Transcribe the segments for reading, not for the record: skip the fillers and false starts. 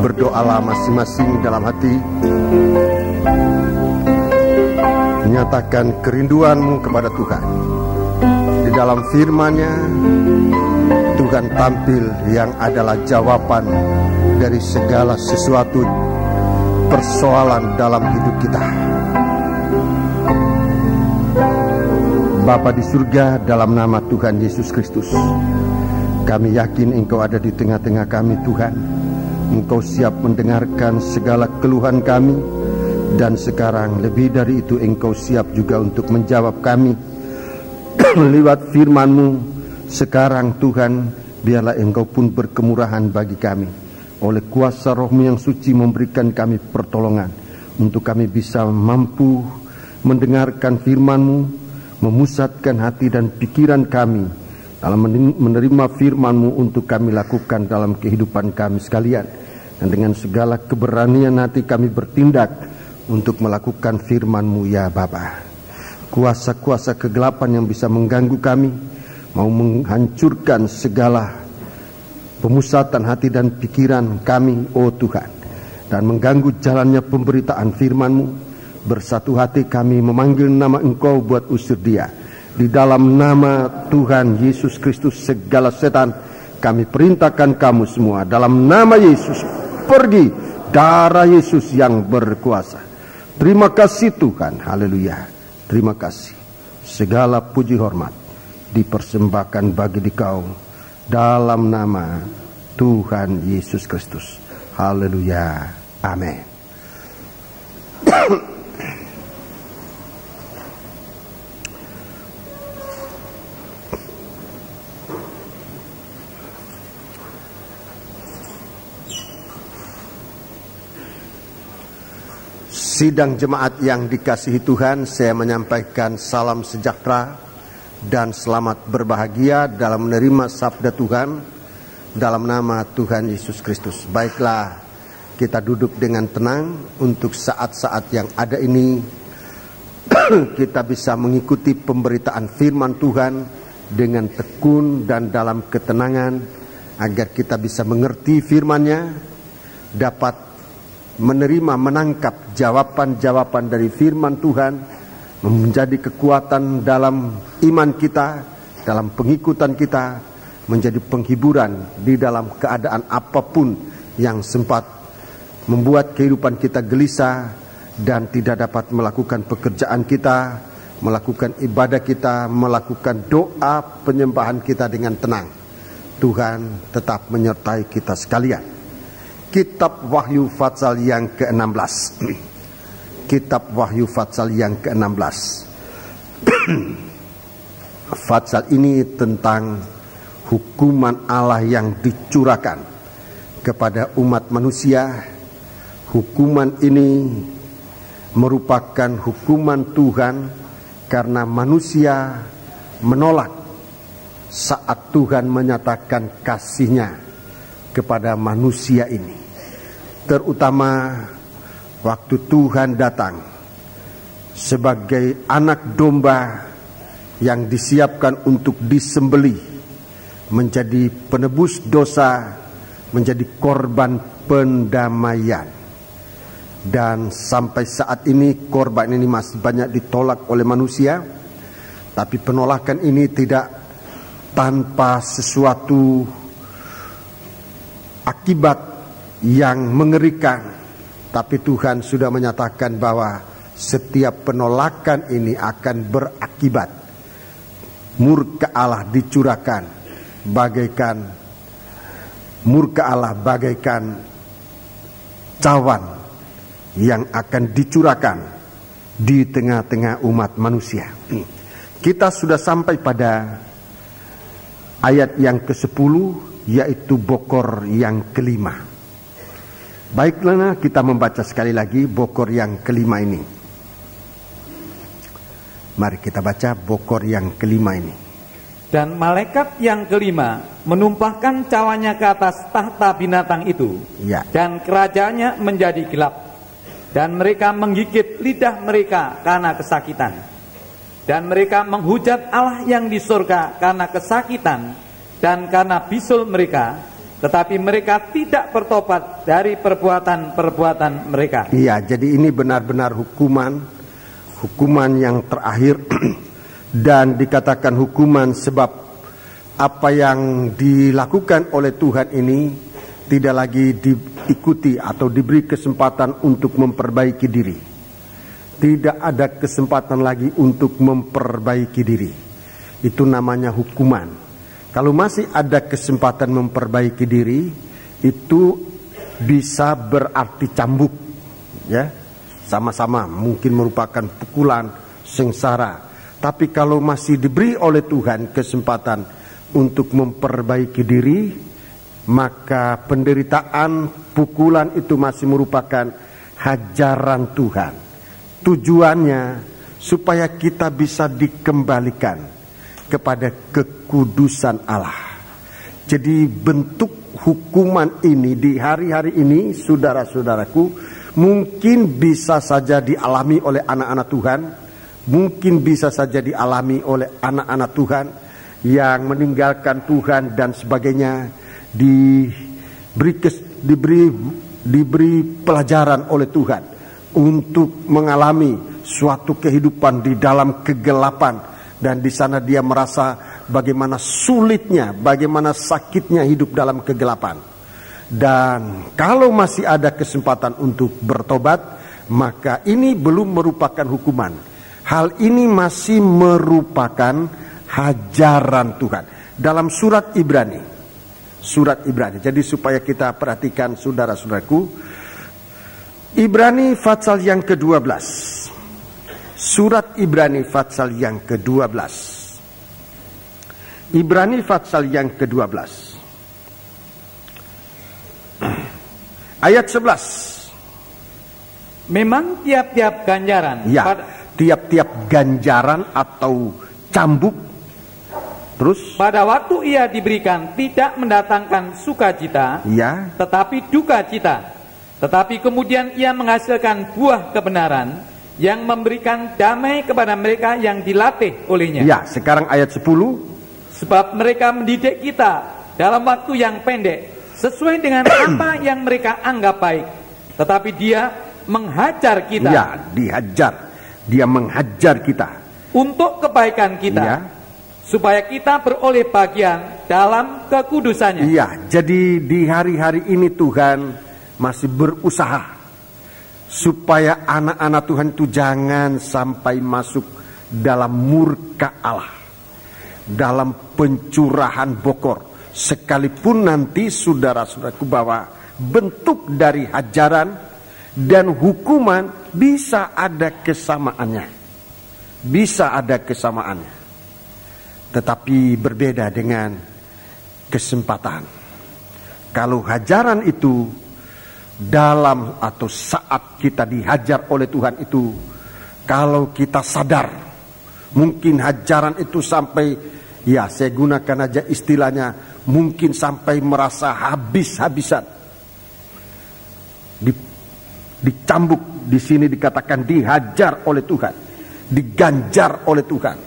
Berdoalah masing-masing dalam hati, menyatakan kerinduanmu kepada Tuhan. Di dalam firman-Nya, Tuhan tampil yang adalah jawaban dari segala sesuatu persoalan dalam hidup kita. Bapa di surga, dalam nama Tuhan Yesus Kristus, kami yakin Engkau ada di tengah-tengah kami, Tuhan. Engkau siap mendengarkan segala keluhan kami, dan sekarang lebih dari itu Engkau siap juga untuk menjawab kami lewat firman-Mu. Sekarang Tuhan, biarlah Engkau pun berkemurahan bagi kami, oleh kuasa Roh-Mu yang suci memberikan kami pertolongan, untuk kami bisa mampu mendengarkan firman-Mu, memusatkan hati dan pikiran kami dalam menerima firman-Mu untuk kami lakukan dalam kehidupan kami sekalian. Dan dengan segala keberanian hati kami bertindak untuk melakukan firman-Mu, ya Bapa. Kuasa-kuasa kegelapan yang bisa mengganggu kami, mau menghancurkan segala pemusatan hati dan pikiran kami, oh Tuhan, dan mengganggu jalannya pemberitaan firman-Mu, bersatu hati kami memanggil nama Engkau buat usir dia. Di dalam nama Tuhan Yesus Kristus, segala setan kami perintahkan kamu semua dalam nama Yesus, pergi. Darah Yesus yang berkuasa. Terima kasih Tuhan, haleluya. Terima kasih. Segala puji hormat dipersembahkan bagi Dikau dalam nama Tuhan Yesus Kristus. Haleluya. Amin. Sidang jemaat yang dikasihi Tuhan, saya menyampaikan salam sejahtera dan selamat berbahagia dalam menerima sabda Tuhan dalam nama Tuhan Yesus Kristus. Baiklah, kita duduk dengan tenang untuk saat-saat yang ada ini. Kita bisa mengikuti pemberitaan firman Tuhan dengan tekun dan dalam ketenangan, agar kita bisa mengerti firman-Nya, dapat menerima, menangkap jawaban-jawaban dari firman Tuhan, menjadi kekuatan dalam iman kita, dalam pengikutan kita, menjadi penghiburan di dalam keadaan apapun yang sempat membuat kehidupan kita gelisah dan tidak dapat melakukan pekerjaan kita, melakukan ibadah kita, melakukan doa penyembahan kita dengan tenang. Tuhan tetap menyertai kita sekalian. Kitab Wahyu Fatsal yang ke-16. Kitab Wahyu Fatsal yang ke-16. Fatsal ini tentang hukuman Allah yang dicurahkan kepada umat manusia. Hukuman ini merupakan hukuman Tuhan karena manusia menolak saat Tuhan menyatakan kasih-Nya kepada manusia ini. Terutama waktu Tuhan datang sebagai anak domba yang disiapkan untuk disembelih, menjadi penebus dosa, menjadi korban pendamaian. Dan sampai saat ini korban ini masih banyak ditolak oleh manusia. Tapi penolakan ini tidak tanpa sesuatu akibat yang mengerikan. Tapi Tuhan sudah menyatakan bahwa setiap penolakan ini akan berakibat. Murka Allah dicurahkan bagaikan cawan yang akan dicurahkan di tengah-tengah umat manusia. Kita sudah sampai pada ayat yang ke-10, yaitu bokor yang kelima. Baiklah, kita membaca sekali lagi bokor yang kelima ini. Mari kita baca bokor yang kelima ini. Dan malaikat yang kelima menumpahkan cawannya ke atas tahta binatang itu, ya. Dan kerajaannya menjadi gelap, dan mereka menggigit lidah mereka karena kesakitan, dan mereka menghujat Allah yang di surga karena kesakitan dan karena bisul mereka, tetapi mereka tidak bertobat dari perbuatan-perbuatan mereka. Iya, jadi ini benar-benar hukuman yang terakhir dan dikatakan hukuman sebab apa yang dilakukan oleh Tuhan ini tidak lagi diikuti atau diberi kesempatan untuk memperbaiki diri. Tidak ada kesempatan lagi untuk memperbaiki diri. Itu namanya hukuman. Kalau masih ada kesempatan memperbaiki diri, itu bisa berarti cambuk, ya, sama-sama mungkin merupakan pukulan, sengsara. Tapi kalau masih diberi oleh Tuhan kesempatan untuk memperbaiki diri, maka penderitaan, pukulan itu masih merupakan hajaran Tuhan. Tujuannya supaya kita bisa dikembalikan kepada kekudusan Allah. Jadi bentuk hukuman ini di hari-hari ini, saudara-saudaraku, mungkin bisa saja dialami oleh anak-anak Tuhan, mungkin bisa saja dialami oleh anak-anak Tuhan yang meninggalkan Tuhan dan sebagainya, diberi pelajaran oleh Tuhan untuk mengalami suatu kehidupan di dalam kegelapan. Dan di sana dia merasa bagaimana sulitnya, bagaimana sakitnya hidup dalam kegelapan. Dan kalau masih ada kesempatan untuk bertobat, maka ini belum merupakan hukuman. Hal ini masih merupakan hajaran Tuhan. Dalam surat Ibrani. Jadi supaya kita perhatikan saudara-saudaraku, Ibrani pasal yang ke-12. Surat Ibrani pasal yang ke-12. Ibrani pasal yang ke-12. Ayat 11. Memang tiap-tiap ganjaran, ya, tiap-tiap ganjaran atau cambuk, terus pada waktu ia diberikan tidak mendatangkan sukacita, ya, tetapi duka cita. Tetapi kemudian ia menghasilkan buah kebenaran yang memberikan damai kepada mereka yang dilatih olehnya. Ya, sekarang ayat 10. Sebab mereka mendidik kita dalam waktu yang pendek, sesuai dengan apa yang mereka anggap baik. Tetapi dia menghajar kita. Ya, dihajar. Dia menghajar kita. Untuk kebaikan kita. Ya. Supaya kita beroleh bagian dalam kekudusannya. Iya, jadi di hari-hari ini Tuhan masih berusaha supaya anak-anak Tuhan itu jangan sampai masuk dalam murka Allah, dalam pencurahan bokor. Sekalipun nanti saudara-saudaraku bahwa bentuk dari hajaran dan hukuman bisa ada kesamaannya. Bisa ada kesamaannya. Tetapi berbeda dengan kesempatan. Kalau hajaran itu dalam atau saat kita dihajar oleh Tuhan itu, kalau kita sadar, mungkin hajaran itu sampai, ya saya gunakan aja istilahnya, mungkin sampai merasa habis-habisan. Dicambuk, di sini dikatakan dihajar oleh Tuhan, diganjar oleh Tuhan.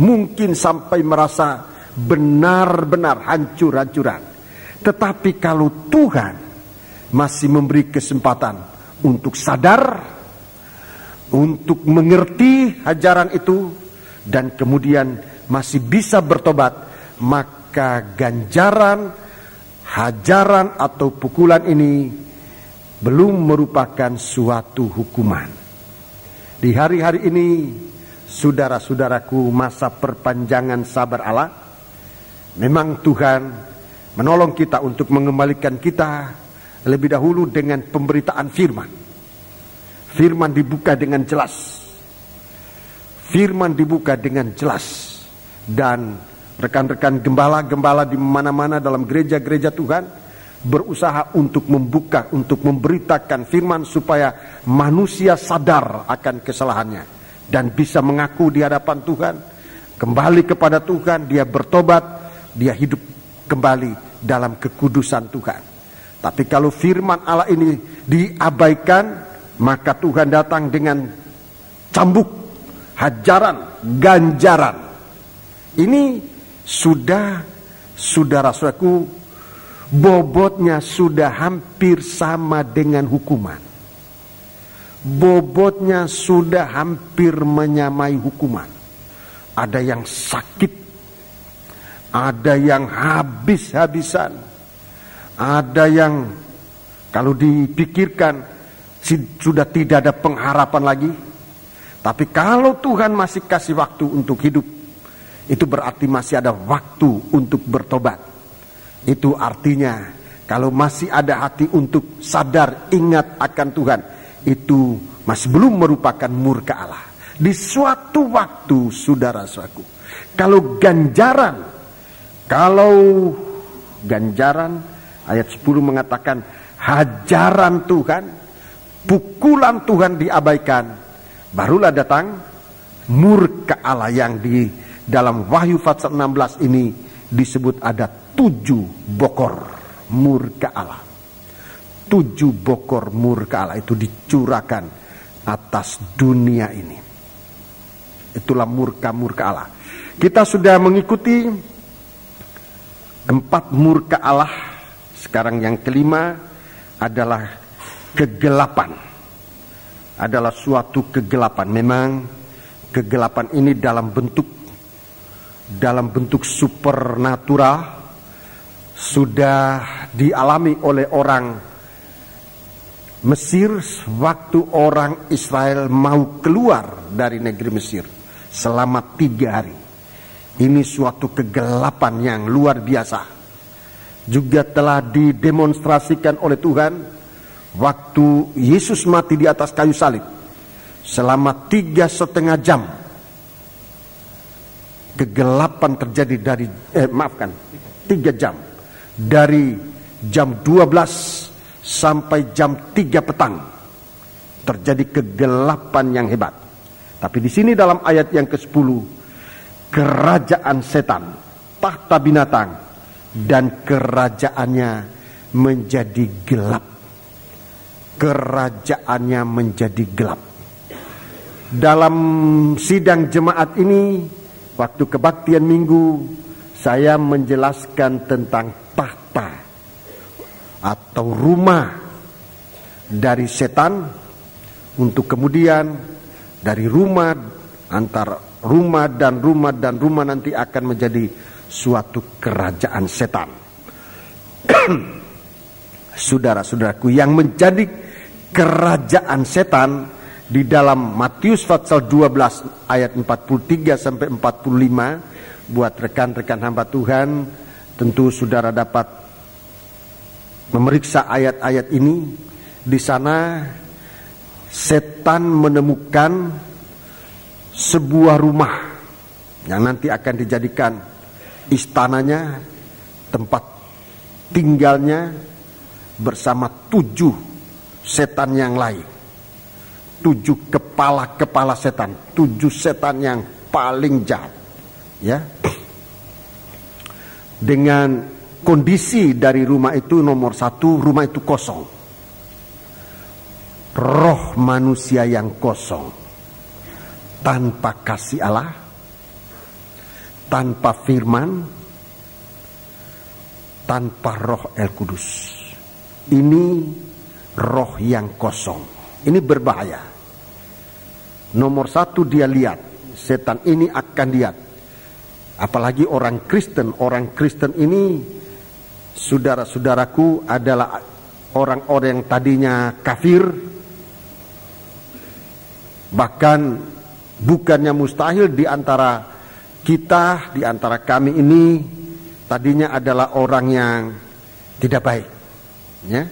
Mungkin sampai merasa benar-benar hancur-hancuran. Tetapi kalau Tuhan masih memberi kesempatan untuk sadar, untuk mengerti hajaran itu, dan kemudian masih bisa bertobat, maka ganjaran, hajaran atau pukulan ini belum merupakan suatu hukuman. Di hari-hari ini, saudara-saudaraku, masa perpanjangan sabar Allah, memang Tuhan menolong kita untuk mengembalikan kita lebih dahulu dengan pemberitaan firman. Firman dibuka dengan jelas. Firman dibuka dengan jelas. Dan rekan-rekan gembala-gembala di mana-mana dalam gereja-gereja Tuhan berusaha untuk membuka, untuk memberitakan firman supaya manusia sadar akan kesalahannya dan bisa mengaku di hadapan Tuhan, kembali kepada Tuhan, dia bertobat, dia hidup kembali dalam kekudusan Tuhan. Tapi kalau firman Allah ini diabaikan, maka Tuhan datang dengan cambuk, hajaran, ganjaran. Ini sudah, saudara-saudaraku, bobotnya sudah hampir sama dengan hukuman. Bobotnya sudah hampir menyamai hukuman. Ada yang sakit, ada yang habis-habisan, ada yang kalau dipikirkan sudah tidak ada pengharapan lagi. Tapi kalau Tuhan masih kasih waktu untuk hidup, itu berarti masih ada waktu untuk bertobat. Itu artinya kalau masih ada hati untuk sadar, ingat akan Tuhan, itu masih belum merupakan murka Allah. Di suatu waktu, saudara-saudaraku, kalau ganjaran ayat 10 mengatakan hajaran Tuhan, pukulan Tuhan diabaikan, barulah datang murka Allah yang di dalam Wahyu pasal 16 ini disebut ada 7 bokor murka Allah. 7 bokor murka Allah itu dicurahkan atas dunia ini. Itulah murka Allah. Kita sudah mengikuti 4 murka Allah. Sekarang yang kelima adalah kegelapan. Adalah suatu kegelapan. Memang kegelapan ini dalam bentuk supernatural sudah dialami oleh orang Mesir waktu orang Israel mau keluar dari negeri Mesir selama 3 hari. Ini suatu kegelapan yang luar biasa. Juga telah didemonstrasikan oleh Tuhan waktu Yesus mati di atas kayu salib. Selama 3,5 jam kegelapan terjadi dari 3 jam. Dari jam 12 sampai jam 3 petang terjadi kegelapan yang hebat. Tapi di sini dalam ayat yang ke-10, kerajaan setan, tahta binatang, dan kerajaannya menjadi gelap. Kerajaannya menjadi gelap. Dalam sidang jemaat ini, waktu kebaktian minggu, saya menjelaskan tentang tahta atau rumah dari setan, untuk kemudian dari rumah, antara rumah dan rumah nanti akan menjadi suatu kerajaan setan. Saudara-saudaraku, yang menjadi kerajaan setan di dalam Matius pasal 12 ayat 43 sampai 45, buat rekan-rekan hamba Tuhan, tentu saudara dapat memeriksa ayat-ayat ini. Di sana setan menemukan sebuah rumah yang nanti akan dijadikan istananya, tempat tinggalnya bersama 7 setan yang lain. 7 kepala setan, 7 setan yang paling jahat, ya. Dengan kondisi dari rumah itu, nomor 1, rumah itu kosong. Roh manusia yang kosong, tanpa kasih Allah, tanpa firman, tanpa Roh El Kudus. Ini roh yang kosong. Ini berbahaya. Nomor 1, dia lihat, setan ini akan lihat. Apalagi orang Kristen. Orang Kristen ini, saudara-saudaraku, adalah orang-orang yang tadinya kafir. Bahkan bukannya mustahil di antara kita, di antara kami ini tadinya adalah orang yang tidak baik, ya.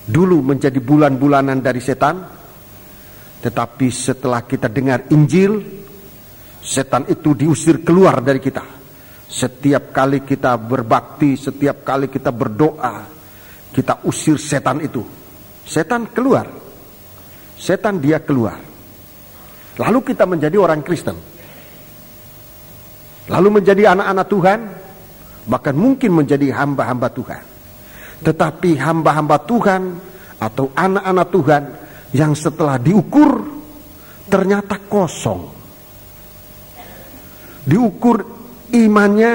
Dulu menjadi bulan-bulanan dari setan. Tetapi setelah kita dengar Injil, setan itu diusir keluar dari kita. Setiap kali kita berbakti, setiap kali kita berdoa, kita usir setan itu. Setan keluar. Setan dia keluar. Lalu kita menjadi orang Kristen. Lalu menjadi anak-anak Tuhan. Bahkan mungkin menjadi hamba-hamba Tuhan. Tetapi hamba-hamba Tuhan atau anak-anak Tuhan yang setelah diukur ternyata kosong. Diukur imannya,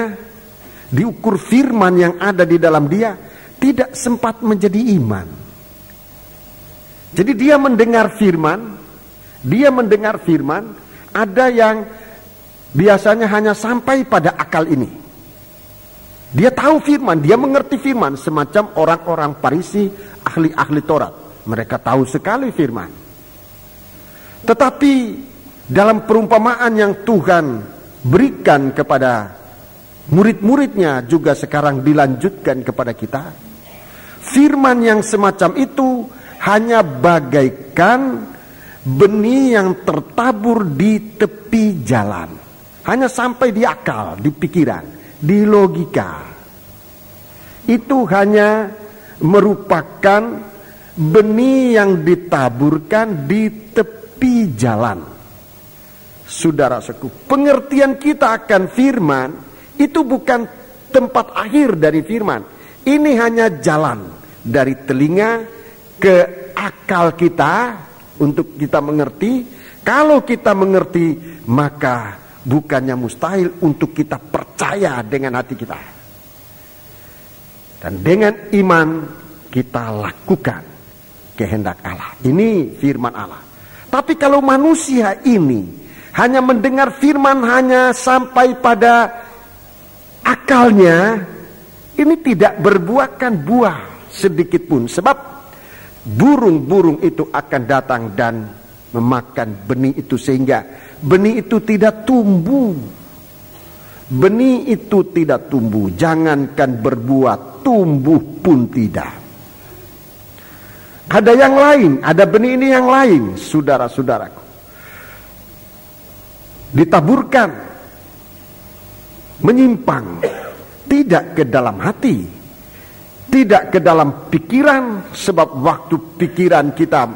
diukur firman yang ada di dalam dia, tidak sempat menjadi iman. Jadi dia mendengar firman, ada yang biasanya hanya sampai pada akal ini. Dia tahu firman, dia mengerti firman, semacam orang-orang Farisi, ahli-ahli Taurat. Mereka tahu sekali firman. Tetapi dalam perumpamaan yang Tuhan berikan kepada murid-muridnya juga sekarang dilanjutkan kepada kita. Firman yang semacam itu hanya bagaikan benih yang tertabur di tepi jalan. Hanya sampai di akal, di pikiran, di logika. Itu hanya merupakan benih yang ditaburkan di tepi jalan. Saudara-saudaraku, pengertian kita akan firman itu bukan tempat akhir dari firman. Ini hanya jalan dari telinga ke akal kita untuk kita mengerti. Kalau kita mengerti, maka bukannya mustahil untuk kita percaya dengan hati kita. Dan dengan iman kita lakukan kehendak Allah. Ini firman Allah. Tapi kalau manusia ini hanya mendengar firman, hanya sampai pada akalnya, ini tidak berbuahkan buah sedikit pun. Sebab burung-burung itu akan datang dan memakan benih itu, sehingga benih itu tidak tumbuh. Benih itu tidak tumbuh, jangankan berbuah, tumbuh pun tidak. Ada yang lain, ada benih ini yang lain, saudara-saudaraku. Ditaburkan, menyimpang, tidak ke dalam hati, tidak ke dalam pikiran. Sebab waktu pikiran kita,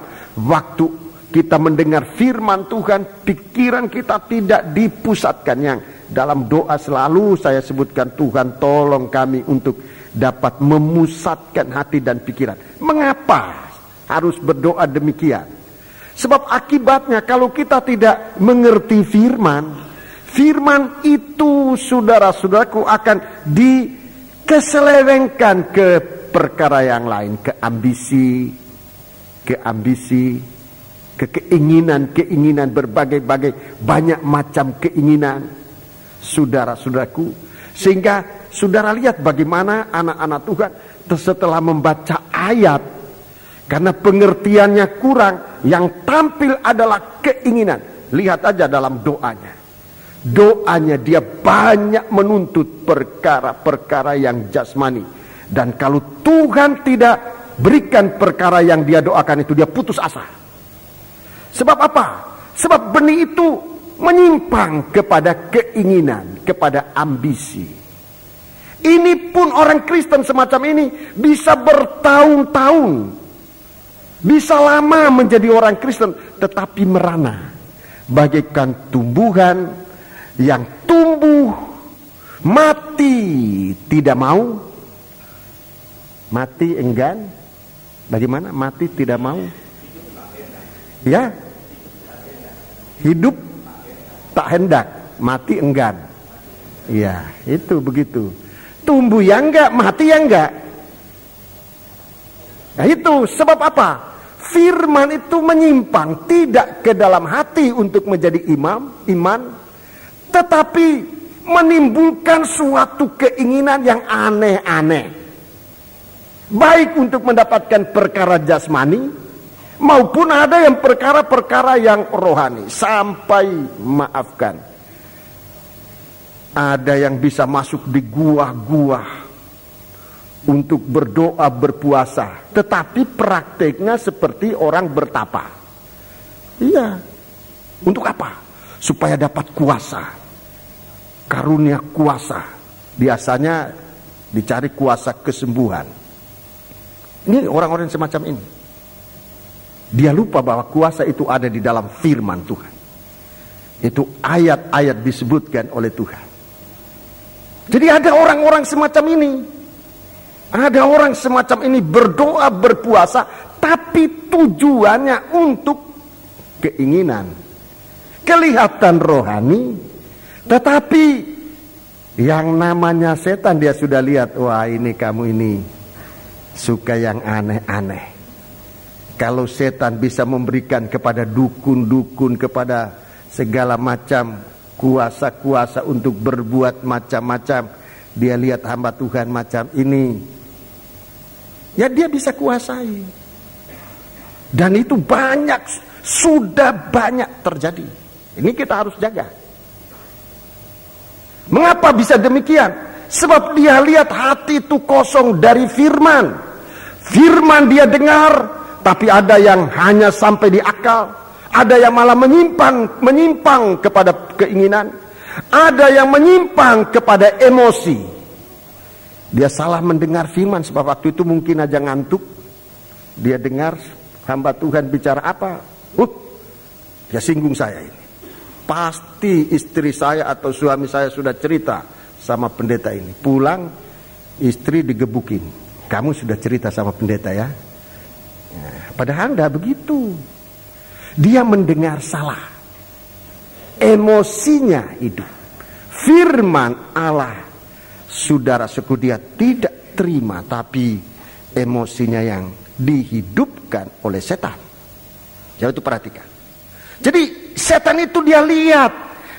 waktu kita mendengar firman Tuhan, pikiran kita tidak dipusatkan. Yang dalam doa selalu saya sebutkan, Tuhan tolong kami untuk dapat memusatkan hati dan pikiran. Mengapa harus berdoa demikian? Sebab akibatnya kalau kita tidak mengerti firman, firman itu, saudara-saudaraku, akan dikeselewengkan ke perkara yang lain, ke ambisi, ke keinginan berbagai-bagai, banyak macam keinginan, saudara-saudaraku. Sehingga saudara lihat bagaimana anak-anak Tuhan setelah membaca ayat, karena pengertiannya kurang, yang tampil adalah keinginan. Lihat aja dalam doanya. Doanya dia banyak menuntut perkara-perkara yang jasmani. Dan kalau Tuhan tidak berikan perkara yang dia doakan itu, dia putus asa. Sebab apa? Sebab benih itu menyimpang kepada keinginan, kepada ambisi. Ini pun orang Kristen semacam ini bisa bertahun-tahun, bisa lama menjadi orang Kristen, tetapi merana bagaikan tumbuhan yang tumbuh mati, tidak mau, mati enggan. Bagaimana mati tidak mau? Ya, hidup tak hendak, mati enggan. Ya, itu begitu. Tumbuh ya enggak, mati ya enggak. Nah itu sebab apa? Firman itu menyimpang, tidak ke dalam hati untuk menjadi iman, tetapi menimbulkan suatu keinginan yang aneh-aneh. Baik untuk mendapatkan perkara jasmani, maupun ada yang perkara-perkara yang rohani. Sampai, maafkan, ada yang bisa masuk di gua-gua untuk berdoa, berpuasa, tetapi prakteknya seperti orang bertapa. Iya. Untuk apa? Supaya dapat kuasa, karunia kuasa. Biasanya dicari kuasa kesembuhan. Ini orang-orang semacam ini. Dia lupa bahwa kuasa itu ada di dalam firman Tuhan. Itu ayat-ayat disebutkan oleh Tuhan. Jadi ada orang-orang semacam ini. Ada orang semacam ini berdoa, berpuasa, tapi tujuannya untuk keinginan, kelihatan rohani, tetapi Yang namanya setan dia sudah lihat, wah ini kamu ini suka yang aneh-aneh. Kalau setan bisa memberikan kepada dukun-dukun, kepada segala macam kuasa-kuasa untuk berbuat macam-macam, dia lihat hamba Tuhan macam ini, ya dia bisa kuasai. Dan itu banyak, sudah banyak terjadi. Ini kita harus jaga. Mengapa bisa demikian? Sebab dia lihat hati itu kosong dari firman. Firman dia dengar, tapi ada yang hanya sampai di akal, ada yang malah menyimpang kepada keinginan, ada yang menyimpang kepada emosi. Dia salah mendengar firman, sebab waktu itu mungkin aja ngantuk. Dia dengar hamba Tuhan bicara apa, dia singgung saya ini. Pasti istri saya atau suami saya sudah cerita sama pendeta ini. Pulang istri digebukin, kamu sudah cerita sama pendeta ya. Padahal tidak begitu. Dia mendengar salah. Emosinya hidup. Firman Allah, saudara-saudaraku, dia tidak terima, tapi emosinya yang dihidupkan oleh setan. Jangan itu perhatikan. Jadi setan itu dia lihat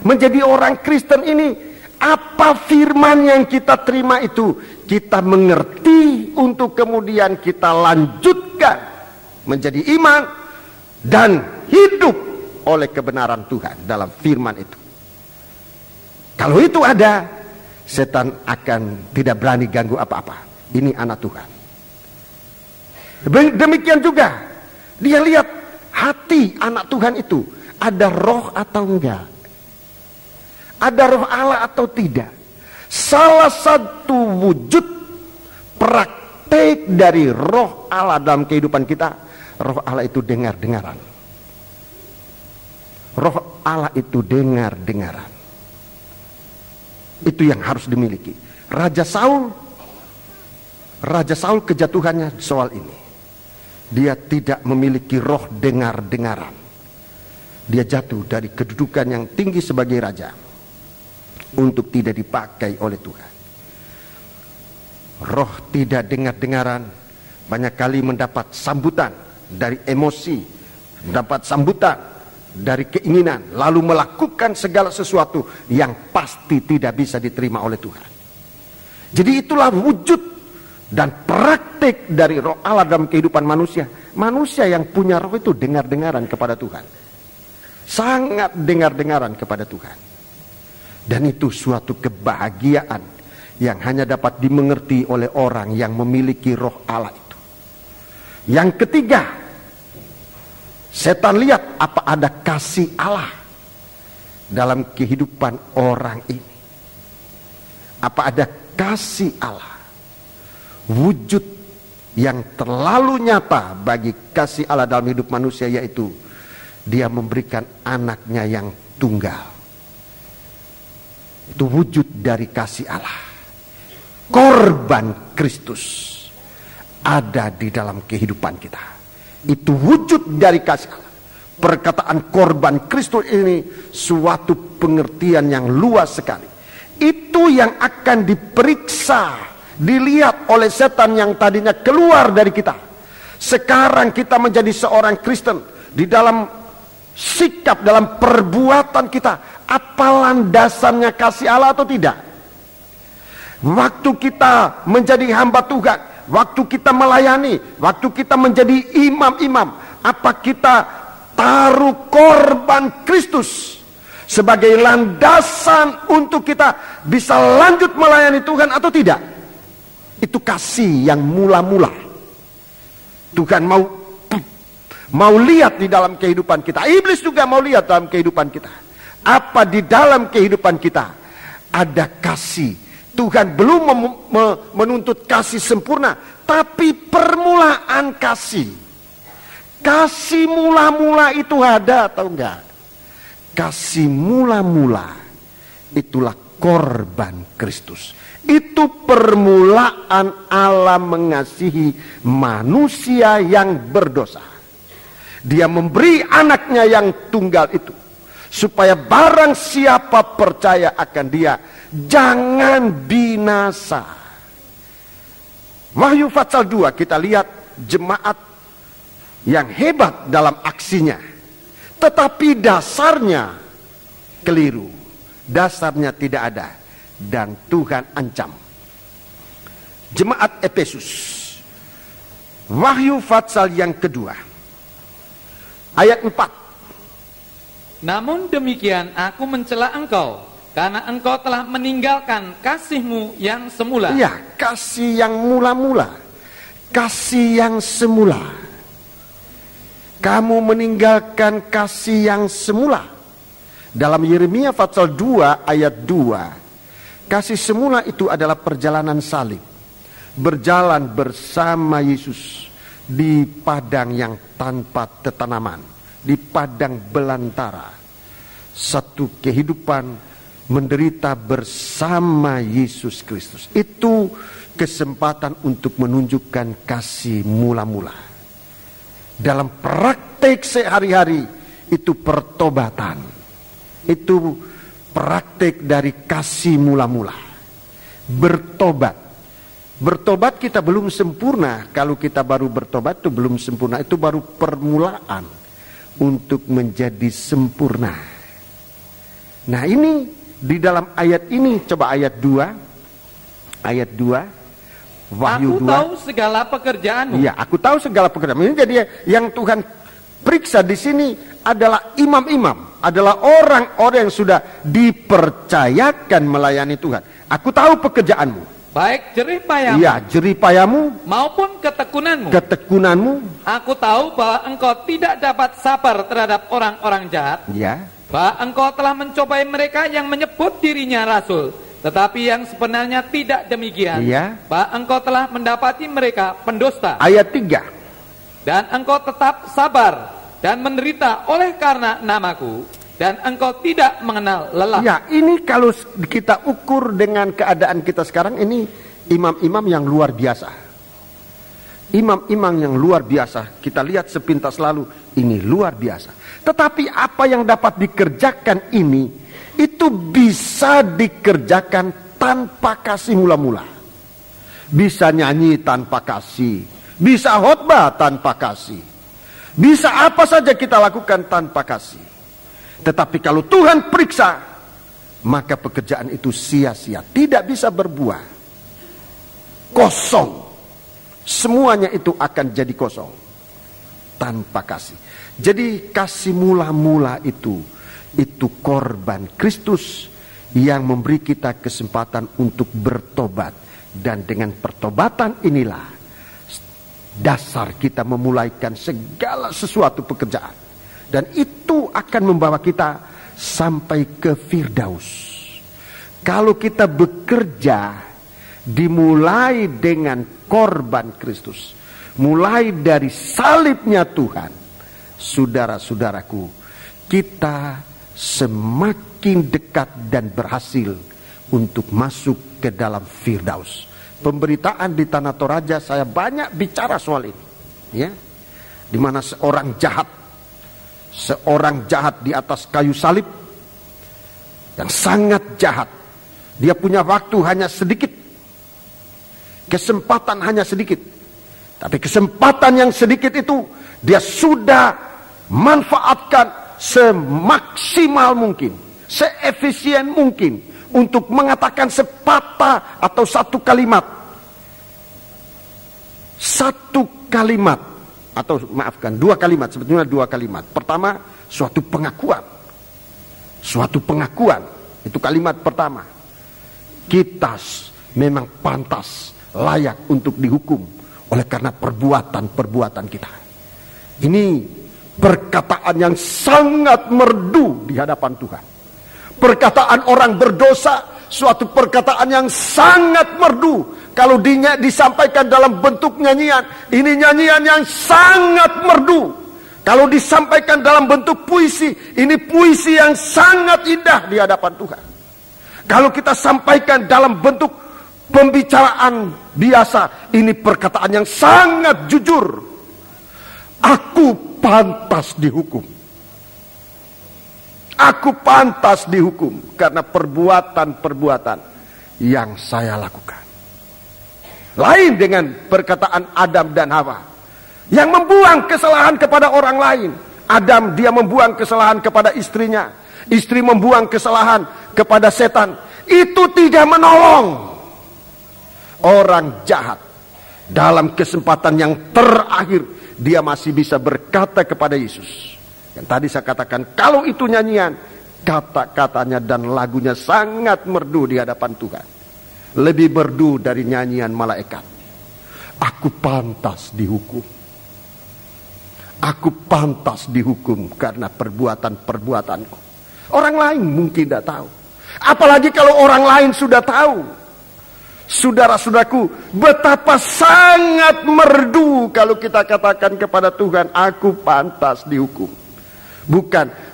menjadi orang Kristen ini, apa firman yang kita terima itu kita mengerti untuk kemudian kita lanjutkan menjadi iman dan hidup oleh kebenaran Tuhan dalam firman itu. Kalau itu ada, setan akan tidak berani ganggu apa-apa. Ini anak Tuhan. Demikian juga dia lihat hati anak Tuhan itu ada roh atau enggak, ada roh Allah atau tidak. Salah satu wujud praktek dari roh Allah dalam kehidupan kita, roh Allah itu dengar-dengaran. Roh Allah itu dengar-dengaran. Itu yang harus dimiliki. Raja Saul kejatuhannya soal ini. Dia tidak memiliki roh dengar-dengaran. Dia jatuh dari kedudukan yang tinggi sebagai raja untuk tidak dipakai oleh Tuhan. Roh tidak dengar-dengaran banyak kali mendapat sambutan dari emosi, mendapat sambutan dari keinginan, lalu melakukan segala sesuatu yang pasti tidak bisa diterima oleh Tuhan. Jadi itulah wujud dan praktik dari roh Allah dalam kehidupan manusia. Manusia yang punya roh itu dengar-dengaran kepada Tuhan, sangat dengar-dengaran kepada Tuhan. Dan itu suatu kebahagiaan yang hanya dapat dimengerti oleh orang yang memiliki roh Allah itu. Yang ketiga, setan lihat apa ada kasih Allah dalam kehidupan orang ini. Apa ada kasih Allah, wujud yang terlalu nyata bagi kasih Allah dalam hidup manusia, yaitu dia memberikan anaknya yang tunggal. Itu wujud dari kasih Allah. Korban Kristus ada di dalam kehidupan kita. Itu wujud dari kasih Allah. Perkataan korban Kristus ini suatu pengertian yang luas sekali. Itu yang akan diperiksa, dilihat oleh setan yang tadinya keluar dari kita. Sekarang kita menjadi seorang Kristen. Di dalam sikap, dalam perbuatan kita, apa landasannya kasih Allah atau tidak? Waktu kita menjadi hamba Tuhan, waktu kita melayani, waktu kita menjadi imam-imam, apa kita taruh korban Kristus sebagai landasan untuk kita bisa lanjut melayani Tuhan atau tidak? Itu kasih yang mula-mula. Tuhan mau lihat di dalam kehidupan kita. Iblis juga mau lihat dalam kehidupan kita. Apa di dalam kehidupan kita ada kasih. Tuhan belum menuntut kasih sempurna, tapi permulaan kasih. Kasih mula-mula itu ada atau enggak? Kasih mula-mula itulah korban Kristus. Itu permulaan Allah mengasihi manusia yang berdosa. Dia memberi anaknya yang tunggal itu, supaya barang siapa percaya akan dia, jangan binasa. Wahyu pasal 2 kita lihat jemaat yang hebat dalam aksinya, tetapi dasarnya keliru, dasarnya tidak ada, dan Tuhan ancam. Jemaat Efesus, Wahyu pasal yang kedua ayat 4. Namun demikian aku mencela engkau, karena engkau telah meninggalkan kasihmu yang semula. Ya, kasih yang mula-mula, kasih yang semula. Kamu meninggalkan kasih yang semula. Dalam Yeremia pasal 2 ayat 2, kasih semula itu adalah perjalanan salib. Berjalan bersama Yesus di padang yang tanpa tetanaman, di padang belantara. Satu kehidupan menderita bersama Yesus Kristus. Itu kesempatan untuk menunjukkan kasih mula-mula. Dalam praktek sehari-hari itu pertobatan. Itu praktek dari kasih mula-mula. Bertobat. Bertobat kita belum sempurna. Kalau kita baru bertobat itu belum sempurna. Itu baru permulaan untuk menjadi sempurna. Nah ini di dalam ayat ini, coba ayat 2. Ayat 2. Wahyu 2. Aku tahu segala pekerjaanmu. Iya, aku tahu segala pekerjaanmu. Ini jadi yang Tuhan periksa di sini adalah imam-imam, adalah orang-orang yang sudah dipercayakan melayani Tuhan. Aku tahu pekerjaanmu. Baik jerih payamu, iya, jerih payamu maupun ketekunanmu. Ketekunanmu. Aku tahu bahwa engkau tidak dapat sabar terhadap orang-orang jahat. Ya. Bahwa engkau telah mencobai mereka yang menyebut dirinya rasul, tetapi yang sebenarnya tidak demikian. Ya. Bahwa engkau telah mendapati mereka pendusta. Ayat 3. Dan engkau tetap sabar dan menderita oleh karena namaku, dan engkau tidak mengenal lelah. Ya, ini kalau kita ukur dengan keadaan kita sekarang, ini imam-imam yang luar biasa. Imam-imam yang luar biasa. Kita lihat sepintas lalu, ini luar biasa. Tetapi apa yang dapat dikerjakan ini, itu bisa dikerjakan tanpa kasih mula-mula. Bisa nyanyi tanpa kasih. Bisa khotbah tanpa kasih. Bisa apa saja kita lakukan tanpa kasih. Tetapi kalau Tuhan periksa, maka pekerjaan itu sia-sia, tidak bisa berbuah, kosong. Semuanya itu akan jadi kosong tanpa kasih. Jadi kasih mula-mula itu korban Kristus yang memberi kita kesempatan untuk bertobat. Dan dengan pertobatan inilah dasar kita memulaikan segala sesuatu pekerjaan. Dan itu akan membawa kita sampai ke Firdaus. Kalau kita bekerja dimulai dengan korban Kristus, mulai dari salibnya Tuhan, saudara-saudaraku, kita semakin dekat dan berhasil untuk masuk ke dalam Firdaus. Pemberitaan di Tanah Toraja saya banyak bicara soal ini, ya, di mana seorang jahat di atas kayu salib, yang sangat jahat. Dia punya waktu hanya sedikit, kesempatan hanya sedikit. Tapi kesempatan yang sedikit itu dia sudah manfaatkan semaksimal mungkin, seefisien mungkin untuk mengatakan sepatah atau satu kalimat. Atau maafkan, 2 kalimat, sebetulnya 2 kalimat. Pertama, suatu pengakuan. Itu kalimat pertama. Kita memang pantas, layak untuk dihukum oleh karena perbuatan kita. Ini perkataan yang sangat merdu di hadapan Tuhan. Perkataan orang berdosa, suatu perkataan yang sangat merdu. Kalau disampaikan dalam bentuk nyanyian, ini nyanyian yang sangat merdu. Kalau disampaikan dalam bentuk puisi, ini puisi yang sangat indah di hadapan Tuhan. Kalau kita sampaikan dalam bentuk pembicaraan biasa, ini perkataan yang sangat jujur. Aku pantas dihukum. Aku pantas dihukum karena perbuatan-perbuatan yang saya lakukan. Lain dengan perkataan Adam dan Hawa yang membuang kesalahan kepada orang lain. Adam, dia membuang kesalahan kepada istrinya. Istri membuang kesalahan kepada setan. Itu tidak menolong orang jahat. Dalam kesempatan yang terakhir, dia masih bisa berkata kepada Yesus. Yang tadi saya katakan, kalau itu nyanyian, kata-katanya dan lagunya sangat merdu di hadapan Tuhan. Lebih merdu dari nyanyian malaikat. Aku pantas dihukum. Aku pantas dihukum karena perbuatan-perbuatanku. Orang lain mungkin tidak tahu. Apalagi kalau orang lain sudah tahu. Saudara-saudaraku, betapa sangat merdu kalau kita katakan kepada Tuhan, aku pantas dihukum.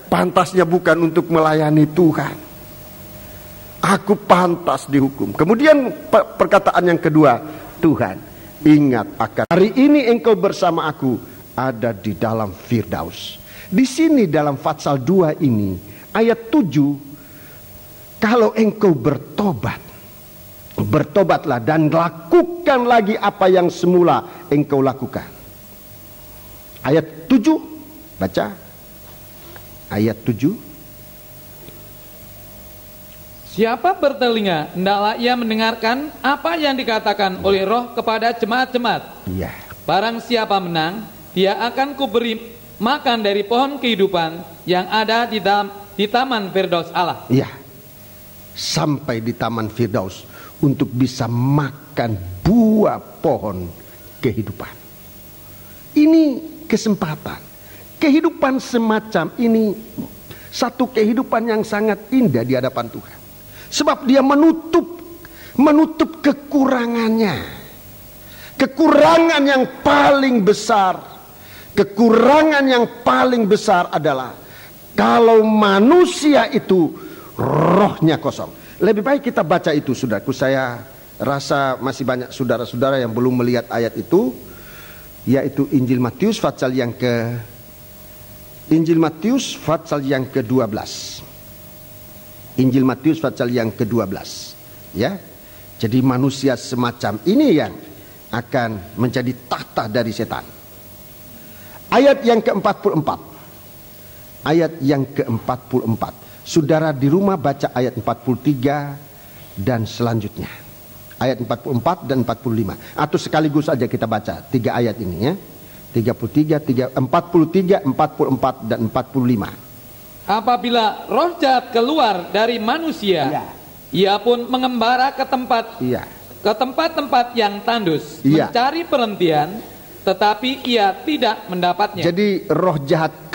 Pantasnya bukan untuk melayani Tuhan. Aku pantas dihukum. Kemudian perkataan yang kedua, Tuhan, ingat akan hari ini engkau bersama aku ada di dalam Firdaus. Di sini dalam Fatsal 2 ini, ayat 7, kalau engkau bertobatlah dan lakukan lagi apa yang semula engkau lakukan. Ayat 7, baca. Ayat 7. Siapa bertelinga, hendaklah ia mendengarkan apa yang dikatakan oleh Roh kepada jemaat-jemaat. Iya. Barang siapa menang, dia akan kuberi makan dari pohon kehidupan yang ada di taman Firdaus Allah. Iya. Sampai di taman Firdaus untuk bisa makan buah pohon kehidupan. Ini kesempatan. Kehidupan semacam ini satu kehidupan yang sangat indah di hadapan Tuhan. Sebab dia menutup kekurangannya. Kekurangan yang paling besar. Kekurangan yang paling besar adalah kalau manusia itu rohnya kosong. Lebih baik kita baca itu, saudaraku. Saya rasa masih banyak saudara-saudara yang belum melihat ayat itu, yaitu Injil Matius pasal yang ke-12. Injil Matius pasal yang ke-12, ya. Jadi manusia semacam ini yang akan menjadi tahta dari setan. Ayat yang ke-44. Ayat yang ke-44. Saudara di rumah baca ayat 43 dan selanjutnya. Ayat 44 dan 45. Atau sekaligus saja kita baca 3 ayat ini, ya. 43, 44 dan 45. Apabila roh jahat keluar dari manusia, iya, ia pun mengembara ke tempat-tempat yang tandus, iya, mencari perhentian, tetapi ia tidak mendapatnya. Jadi roh jahat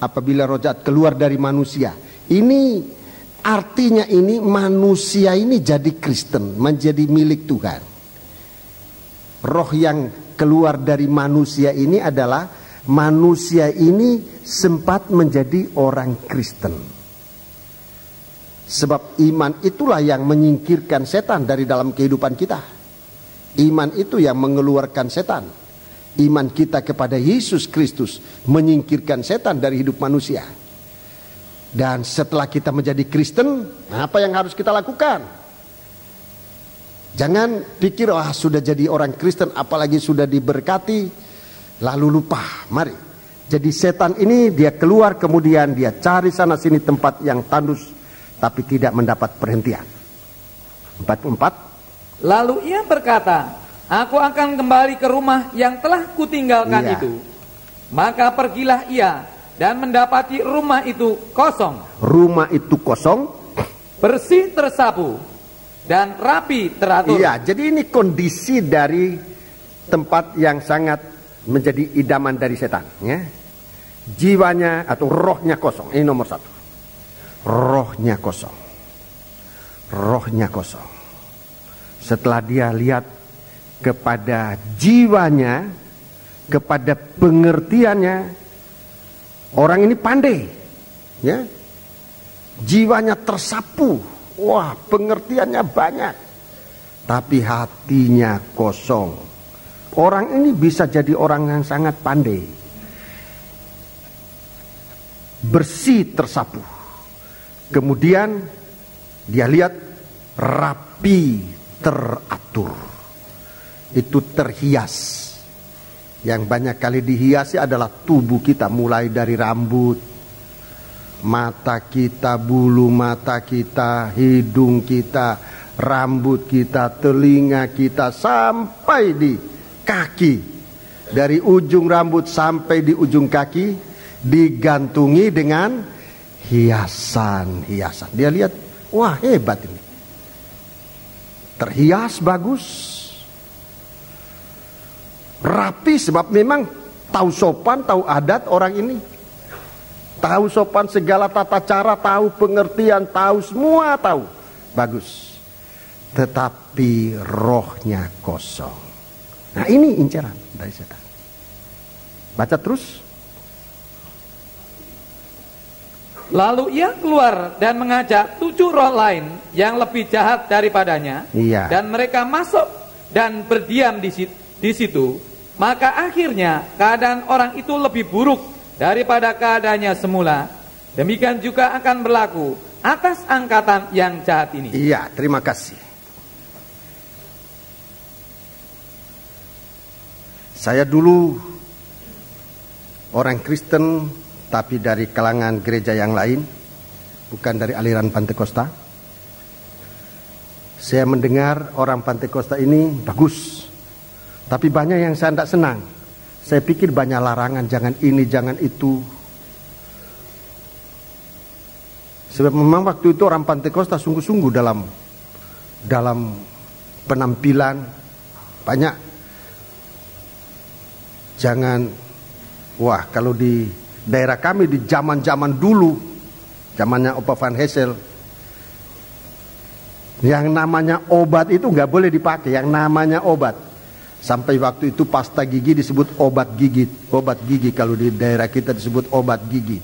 apabila roh jahat keluar dari manusia, ini artinya ini manusia ini jadi Kristen, menjadi milik Tuhan. Roh yang keluar dari manusia ini adalah manusia ini sempat menjadi orang Kristen. Sebab iman itulah yang menyingkirkan setan dari dalam kehidupan kita. Iman itu yang mengeluarkan setan. Iman kita kepada Yesus Kristus menyingkirkan setan dari hidup manusia. Dan setelah kita menjadi Kristen, apa yang harus kita lakukan? Jangan pikir, sudah jadi orang Kristen, apalagi sudah diberkati, lalu lupa. Mari. Jadi setan ini dia keluar, kemudian dia cari sana sini tempat yang tandus, tapi tidak mendapat perhentian. 44. Lalu ia berkata, aku akan kembali ke rumah yang telah kutinggalkan itu. Maka pergilah ia dan mendapati rumah itu kosong. Rumah itu kosong, bersih tersapu, dan rapi teratur. Iya, jadi ini kondisi dari tempat yang sangat menjadi idaman dari setan, ya. Jiwanya atau rohnya kosong. Ini nomor 1. Rohnya kosong. Rohnya kosong. Setelah dia lihat kepada jiwanya, kepada pengertiannya, orang ini pandai, ya. Jiwanya tersapu. Wah, pengertiannya banyak. Tapi hatinya kosong. Orang ini bisa jadi orang yang sangat pandai. bersih, tersapu. Kemudian dia lihat rapi, teratur. Itu terhias. Yang banyak kali dihiasi adalah tubuh kita, mulai dari rambut, mata kita, bulu mata kita, hidung kita, rambut kita, telinga kita, sampai di kaki. Dari ujung rambut sampai di ujung kaki digantungi dengan hiasan-hiasan. Dia lihat, wah hebat ini. Terhias bagus, rapi, sebab memang tahu sopan, tahu adat orang ini. Tahu sopan segala tata cara, tahu pengertian, tahu semua, tahu. Bagus. Tetapi rohnya kosong. Nah ini incaran dari setan. Baca terus. Lalu ia keluar dan mengajak 7 roh lain yang lebih jahat daripadanya. Iya. Dan mereka masuk dan berdiam di situ. Maka akhirnya keadaan orang itu lebih buruk daripada keadaannya semula. Demikian juga akan berlaku atas angkatan yang jahat ini. Iya, terima kasih. Saya dulu orang Kristen, tapi dari kalangan gereja yang lain, bukan dari aliran Pantekosta. Saya mendengar orang Pantekosta ini bagus, tapi banyak yang saya tidak senang. Saya pikir banyak larangan, jangan ini, jangan itu. Sebab memang waktu itu orang Pantekosta sungguh-sungguh dalam penampilan banyak. Jangan, wah kalau di daerah kami di zaman-zaman dulu, zamannya Opa Van Hessel, yang namanya obat itu nggak boleh dipakai, yang namanya obat. Sampai waktu itu pasta gigi disebut obat gigi, obat gigi, kalau di daerah kita disebut obat gigi.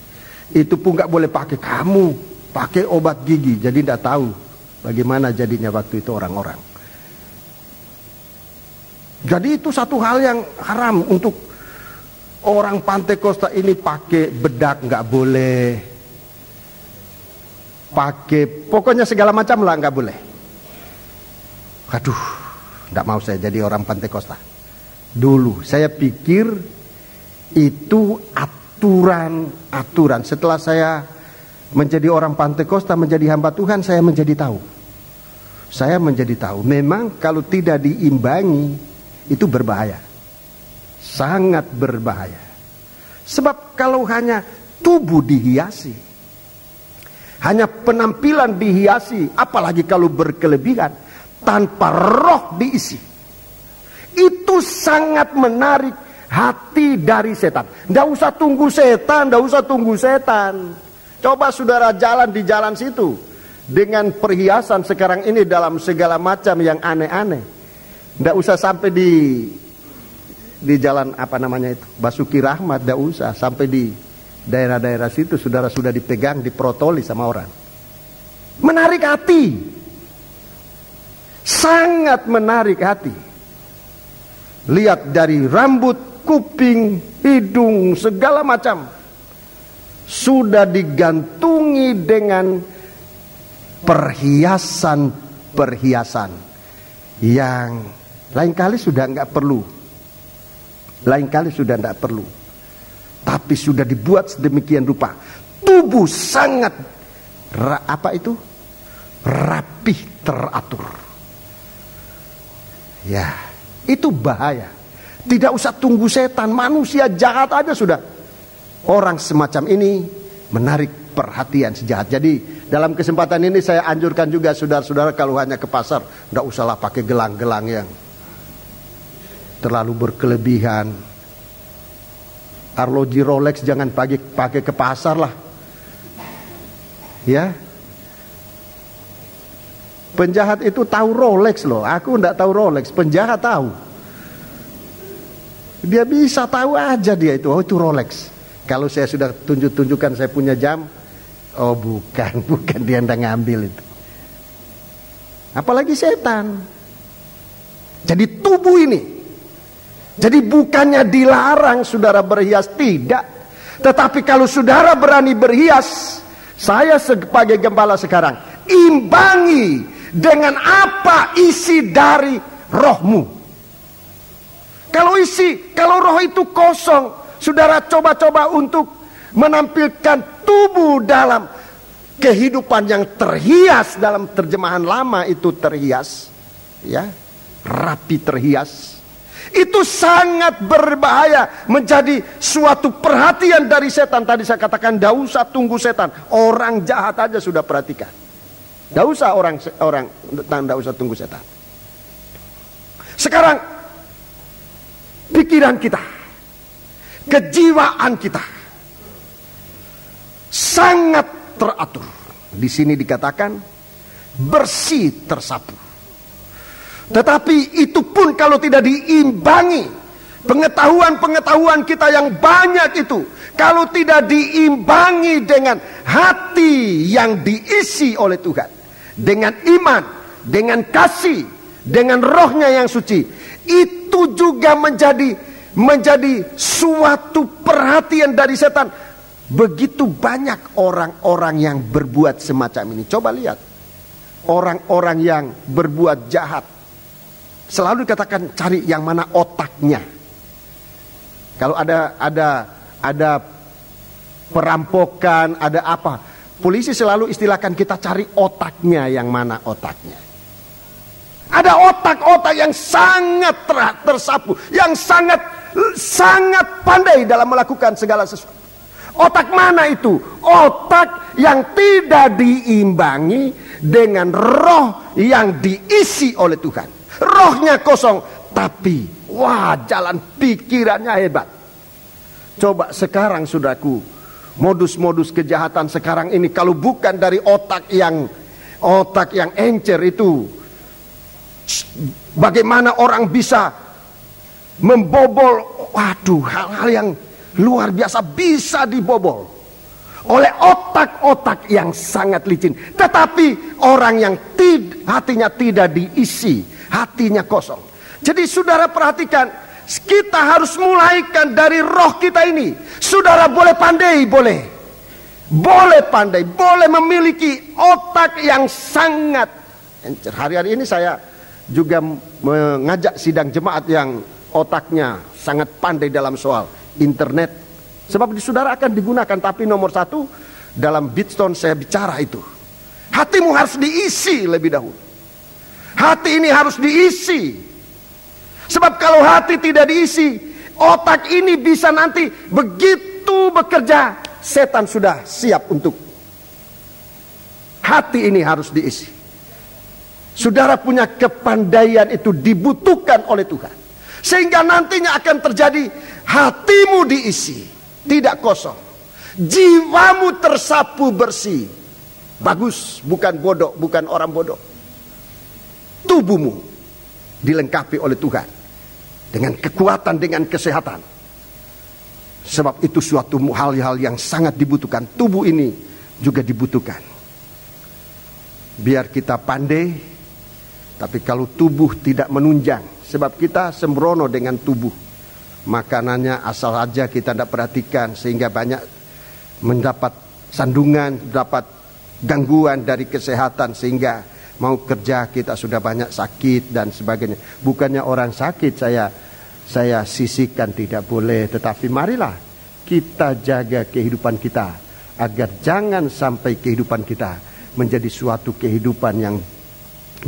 Itu pun nggak boleh pakai, kamu pakai obat gigi. Jadi tidak tahu bagaimana jadinya waktu itu orang-orang. Jadi itu satu hal yang haram untuk orang Pantekosta ini. Pakai bedak nggak boleh, pakai pokoknya segala macam lah nggak boleh. Aduh, nggak mau saya jadi orang Pantekosta. Dulu saya pikir itu aturan. Setelah saya menjadi orang Pantekosta, menjadi hamba Tuhan, saya menjadi tahu. Memang kalau tidak diimbangi itu berbahaya. Sangat berbahaya. Sebab kalau hanya tubuh dihiasi, hanya penampilan dihiasi, apalagi kalau berkelebihan, tanpa roh diisi, itu sangat menarik hati dari setan. Nggak usah tunggu setan. Coba saudara jalan di jalan situ dengan perhiasan sekarang ini dalam segala macam yang aneh-aneh. Nggak usah sampai di jalan apa namanya itu, Basuki Rahmat, nggak usah sampai di daerah-daerah situ saudara sudah dipegang, diprotoli sama orang. Menarik hati, sangat menarik hati. Lihat dari rambut, kuping, hidung, segala macam sudah digantungi dengan perhiasan yang lain kali sudah tidak perlu, tapi sudah dibuat sedemikian rupa. Tubuh sangat rapih, teratur. Ya, itu bahaya. Tidak usah tunggu setan, manusia jahat aja sudah. Orang semacam ini menarik perhatian si jahat. Jadi dalam kesempatan ini saya anjurkan juga saudara-saudara, kalau hanya ke pasar, tidak usahlah pakai gelang-gelang yang terlalu berkelebihan. Arloji Rolex jangan pakai ke pasar lah. Ya. Penjahat itu tahu Rolex loh. Aku enggak tahu Rolex, penjahat tahu. Dia bisa tahu aja dia itu, oh itu Rolex. Kalau saya sudah tunjukkan saya punya jam, oh bukan dia yang ngambil itu. Apalagi setan. Jadi tubuh ini, jadi bukannya dilarang saudara berhias, tidak. Tetapi kalau saudara berani berhias, saya sebagai gembala sekarang, imbangi dengan apa isi dari rohmu. Kalau roh itu kosong, saudara coba-coba untuk menampilkan tubuh dalam kehidupan yang terhias. Dalam terjemahan lama itu terhias, ya, rapi terhias. Itu sangat berbahaya, menjadi suatu perhatian dari setan. Tadi saya katakan, tidak usah tunggu setan, orang jahat aja sudah perhatikan. Tidak usah tidak usah tunggu setan. Sekarang pikiran kita, kejiwaan kita sangat teratur. Di sini dikatakan bersih, tersapu. Tetapi itu pun kalau tidak diimbangi, pengetahuan kita yang banyak itu, kalau tidak diimbangi dengan hati yang diisi oleh Tuhan, dengan iman, dengan kasih, dengan rohnya yang suci, itu juga menjadi suatu perhatian dari setan. Begitu banyak orang-orang yang berbuat semacam ini. Coba lihat, orang-orang yang berbuat jahat selalu dikatakan cari yang mana otaknya. Kalau ada perampokan, ada apa, polisi selalu istilahkan kita cari otaknya, yang mana otaknya. Ada otak-otak yang sangat tersapu, yang sangat pandai dalam melakukan segala sesuatu. Otak mana itu? Otak yang tidak diimbangi dengan roh yang diisi oleh Tuhan. Rohnya kosong, tapi jalan pikirannya hebat. Coba sekarang saudaraku, modus-modus kejahatan sekarang ini, kalau bukan dari otak yang encer itu, bagaimana orang bisa membobol, hal-hal yang luar biasa bisa dibobol oleh otak-otak yang sangat licin. Tetapi orang yang hatinya tidak diisi, hatinya kosong. Jadi saudara perhatikan, kita harus mulaikan dari roh kita ini. Saudara boleh pandai, boleh memiliki otak yang sangat encer. Hari-hari ini saya juga mengajak sidang jemaat yang otaknya sangat pandai dalam soal internet. Sebab saudara akan digunakan, tapi nomor satu dalam Bidstone saya bicara itu, hatimu harus diisi lebih dahulu. Hati ini harus diisi. Sebab kalau hati tidak diisi, otak ini bisa nanti begitu bekerja, setan sudah siap untuk. Hati ini harus diisi. Saudara punya kepandaian itu dibutuhkan oleh Tuhan, sehingga nantinya akan terjadi hatimu diisi, tidak kosong. Jiwamu tersapu bersih. Bagus, bukan bodoh, bukan orang bodoh. Tubuhmu dilengkapi oleh Tuhan dengan kekuatan, dengan kesehatan. Sebab itu suatu hal-hal yang sangat dibutuhkan. Tubuh ini juga dibutuhkan. Biar kita pandai, tapi kalau tubuh tidak menunjang, sebab kita sembrono dengan tubuh. Makanannya asal aja kita tidak perhatikan, sehingga banyak mendapat sandungan, dapat gangguan dari kesehatan, sehingga mau kerja kita sudah banyak sakit dan sebagainya. Bukannya orang sakit saya sisihkan, tidak boleh. Tetapi marilah kita jaga kehidupan kita, agar jangan sampai kehidupan kita menjadi suatu kehidupan yang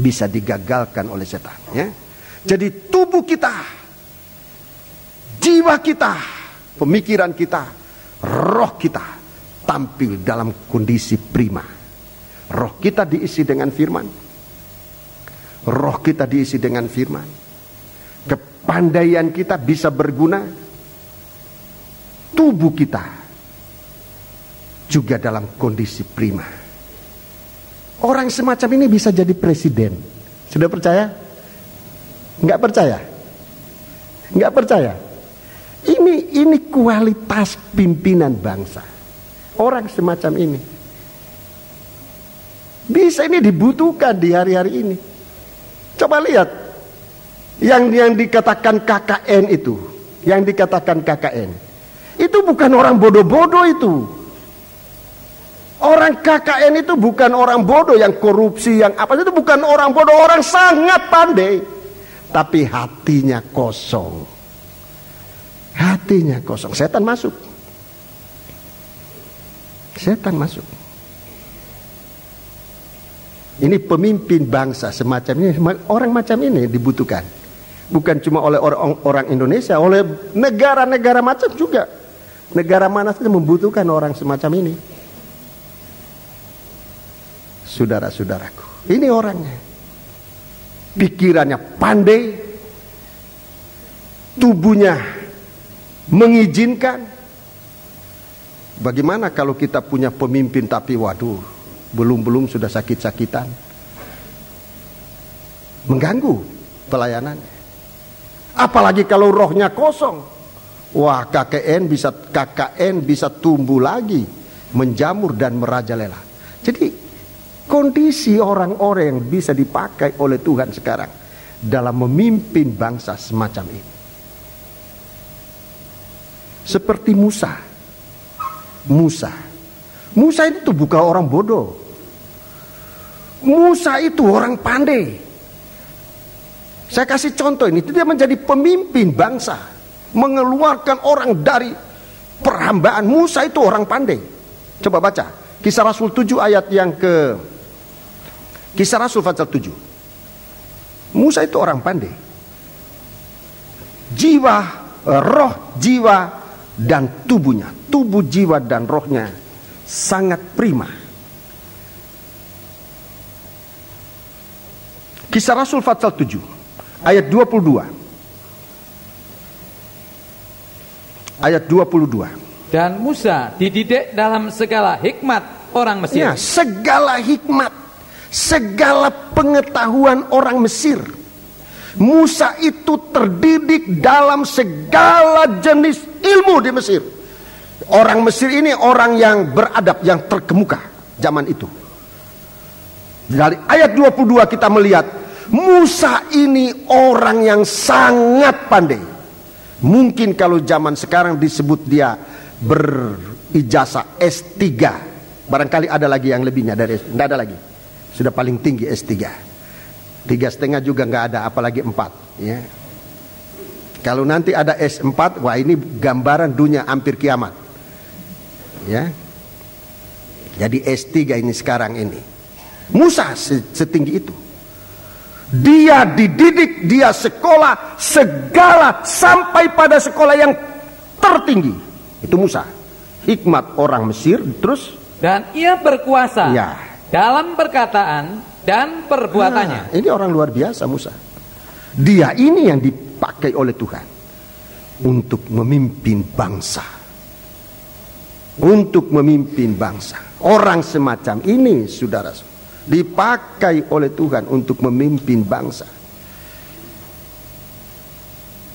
bisa digagalkan oleh setan, ya. Jadi tubuh kita, jiwa kita, pemikiran kita, roh kita tampil dalam kondisi prima. Roh kita diisi dengan firman. Roh kita diisi dengan firman. Kepandaian kita bisa berguna. Tubuh kita juga dalam kondisi prima. Orang semacam ini bisa jadi presiden. Sudah percaya? Enggak percaya? Enggak percaya? Ini kualitas pimpinan bangsa. Orang semacam ini bisa, ini dibutuhkan di hari-hari ini. Coba lihat yang dikatakan KKN itu, yang dikatakan KKN Itu bukan orang bodoh-bodoh itu. Orang KKN itu bukan orang bodoh yang korupsi, yang apa itu bukan orang bodoh, orang sangat pandai. Tapi hatinya kosong. Hatinya kosong. Setan masuk. Setan masuk. Ini pemimpin bangsa semacam ini, orang macam ini dibutuhkan. Bukan cuma oleh orang Indonesia, oleh negara-negara macam juga. Negara mana saja membutuhkan orang semacam ini. Saudara-saudaraku, ini orangnya. Pikirannya pandai, tubuhnya mengizinkan. Bagaimana kalau kita punya pemimpin tapi waduh, belum sudah sakit-sakitan, mengganggu pelayanannya. Apalagi kalau rohnya kosong, wah KKN bisa tumbuh lagi, menjamur dan merajalela. Jadi kondisi orang-orang yang bisa dipakai oleh Tuhan sekarang dalam memimpin bangsa semacam ini, seperti Musa itu bukan orang bodoh. Musa itu orang pandai. Saya kasih contoh ini, dia menjadi pemimpin bangsa, mengeluarkan orang dari perhambaan. Musa itu orang pandai. Coba baca Kisah Rasul 7 ayat yang ke Kisah Rasul pasal 7. Musa itu orang pandai. Jiwa, roh, jiwa dan tubuhnya, tubuh, jiwa dan rohnya sangat prima. Kisah Rasul pasal 7 ayat 22. Ayat 22. Dan Musa dididik dalam segala hikmat orang Mesir. Ya, segala hikmat, segala pengetahuan orang Mesir. Musa itu terdidik dalam segala jenis ilmu di Mesir. Orang Mesir ini orang yang beradab, yang terkemuka zaman itu. Dari ayat 22 kita melihat Musa ini orang yang sangat pandai. Mungkin kalau zaman sekarang disebut dia berijazah S3. Barangkali ada lagi yang lebihnya dari S3. Tidak ada lagi. Sudah paling tinggi S3. 3,5 juga nggak ada, apalagi 4. Ya. Kalau nanti ada S4, wah ini gambaran dunia hampir kiamat. Ya. Jadi S3 ini sekarang ini. Musa setinggi itu. Dia dididik, dia sekolah segala sampai pada sekolah yang tertinggi. Itu Musa. Hikmat orang Mesir, terus dan ia berkuasa ya, dalam perkataan dan perbuatannya. Ini orang luar biasa Musa. Dia ini yang dipakai oleh Tuhan untuk memimpin bangsa. Untuk memimpin bangsa. Orang semacam ini, saudara, dipakai oleh Tuhan untuk memimpin bangsa.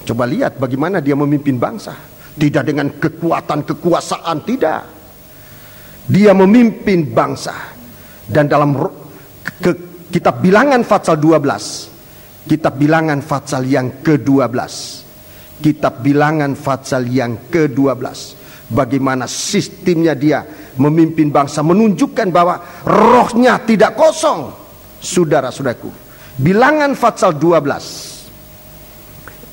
Coba lihat bagaimana dia memimpin bangsa. Tidak dengan kekuatan kekuasaan, tidak. Dia memimpin bangsa. Dan dalam kitab Bilangan pasal 12, kitab Bilangan pasal yang ke-12, kitab Bilangan pasal yang ke-12, bagaimana sistemnya dia memimpin bangsa, menunjukkan bahwa rohnya tidak kosong. Saudara-saudaraku, Bilangan pasal 12,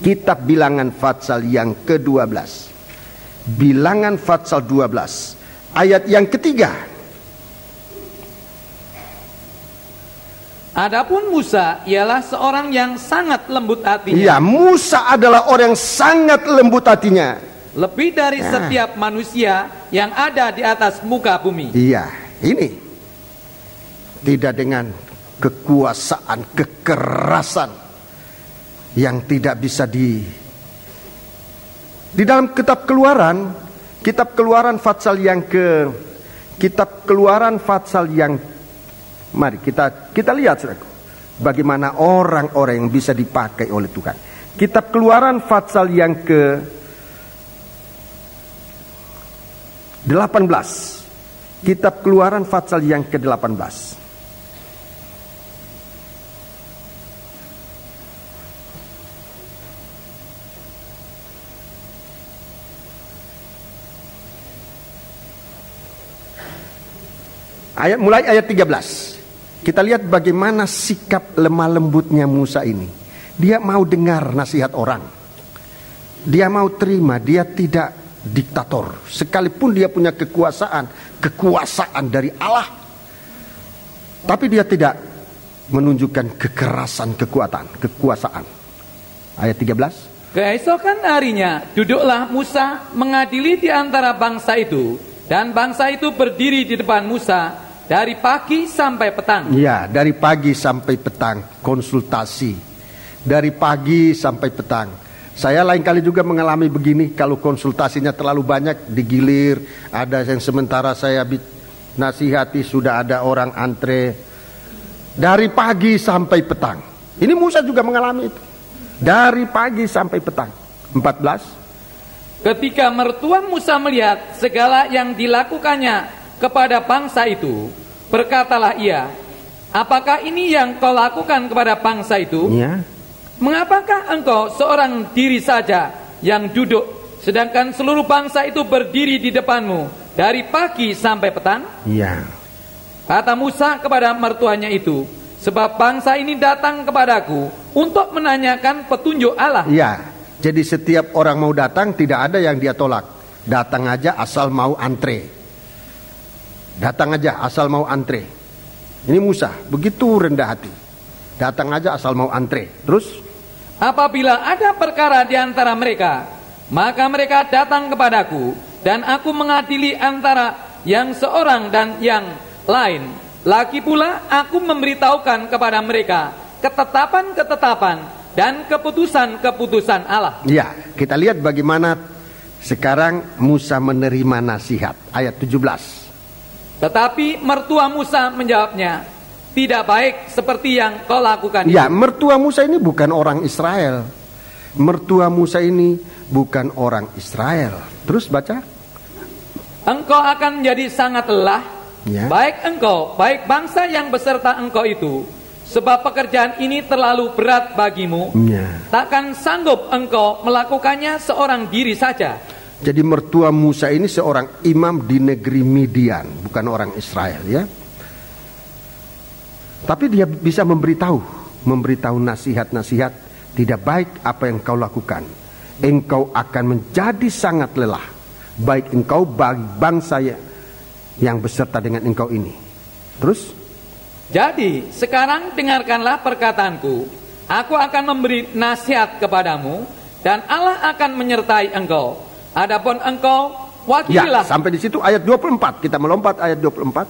kitab Bilangan pasal yang ke-12, Bilangan pasal 12 ayat yang ketiga. Adapun Musa ialah seorang yang sangat lembut hatinya. Ya, Musa adalah orang yang sangat lembut hatinya. Lebih dari setiap manusia yang ada di atas muka bumi. Iya, ini. Tidak dengan kekuasaan, kekerasan yang tidak bisa di dalam kitab Keluaran pasal yang kitab Keluaran pasal yang, mari kita lihat saudaraku, bagaimana orang-orang yang bisa dipakai oleh Tuhan. Kitab Keluaran pasal yang ke-18. Kitab Keluaran pasal yang ke-18. Mulai ayat 13. Kita lihat bagaimana sikap lemah lembutnya Musa ini. Dia mau dengar nasihat orang. Dia mau terima, dia tidak diktator. Sekalipun dia punya kekuasaan dari Allah, tapi dia tidak menunjukkan kekerasan kekuasaan. Ayat 13. Keesokan harinya duduklah Musa mengadili di antara bangsa itu, dan bangsa itu berdiri di depan Musa dari pagi sampai petang. Ya, dari pagi sampai petang konsultasi. Dari pagi sampai petang. Saya lain kali juga mengalami begini, kalau konsultasinya terlalu banyak digilir, ada yang sementara saya nasihati sudah ada orang antre. Dari pagi sampai petang. Ini Musa juga mengalami itu. Dari pagi sampai petang. 14. Ketika mertua Musa melihat segala yang dilakukannya kepada bangsa itu, berkatalah ia, apakah ini yang kau lakukan kepada bangsa itu? Ya. Mengapakah engkau seorang diri saja yang duduk, sedangkan seluruh bangsa itu berdiri di depanmu dari pagi sampai petang? Ya. Kata Musa kepada mertuanya itu, sebab bangsa ini datang kepadaku untuk menanyakan petunjuk Allah. Ya, jadi setiap orang mau datang tidak ada yang dia tolak. Datang aja asal mau antre. Datang aja asal mau antre. Ini Musa begitu rendah hati. Datang aja asal mau antre. Terus? Apabila ada perkara di antara mereka, maka mereka datang kepadaku, dan aku mengadili antara yang seorang dan yang lain. Lagi pula aku memberitahukan kepada mereka ketetapan-ketetapan dan keputusan-keputusan Allah. Ya, kita lihat bagaimana sekarang Musa menerima nasihat. Ayat 17. Tetapi mertua Musa menjawabnya, tidak baik seperti yang kau lakukan itu. Ya, mertua Musa ini bukan orang Israel. Mertua Musa ini bukan orang Israel. Terus baca. Engkau akan menjadi sangat lelah, ya. Baik engkau, baik bangsa yang beserta engkau itu, sebab pekerjaan ini terlalu berat bagimu. Ya. Takkan sanggup engkau melakukannya seorang diri saja. Jadi mertua Musa ini seorang imam di negeri Midian, bukan orang Israel, ya. Tapi dia bisa memberitahu nasihat-nasihat, tidak baik apa yang kau lakukan. Engkau akan menjadi sangat lelah, baik engkau bagi bangsa yang beserta dengan engkau ini. Terus? Jadi sekarang dengarkanlah perkataanku. Aku akan memberi nasihat kepadamu, dan Allah akan menyertai engkau. Adapun engkau, wakililah. Ya, sampai di situ ayat 24. Kita melompat ayat 24.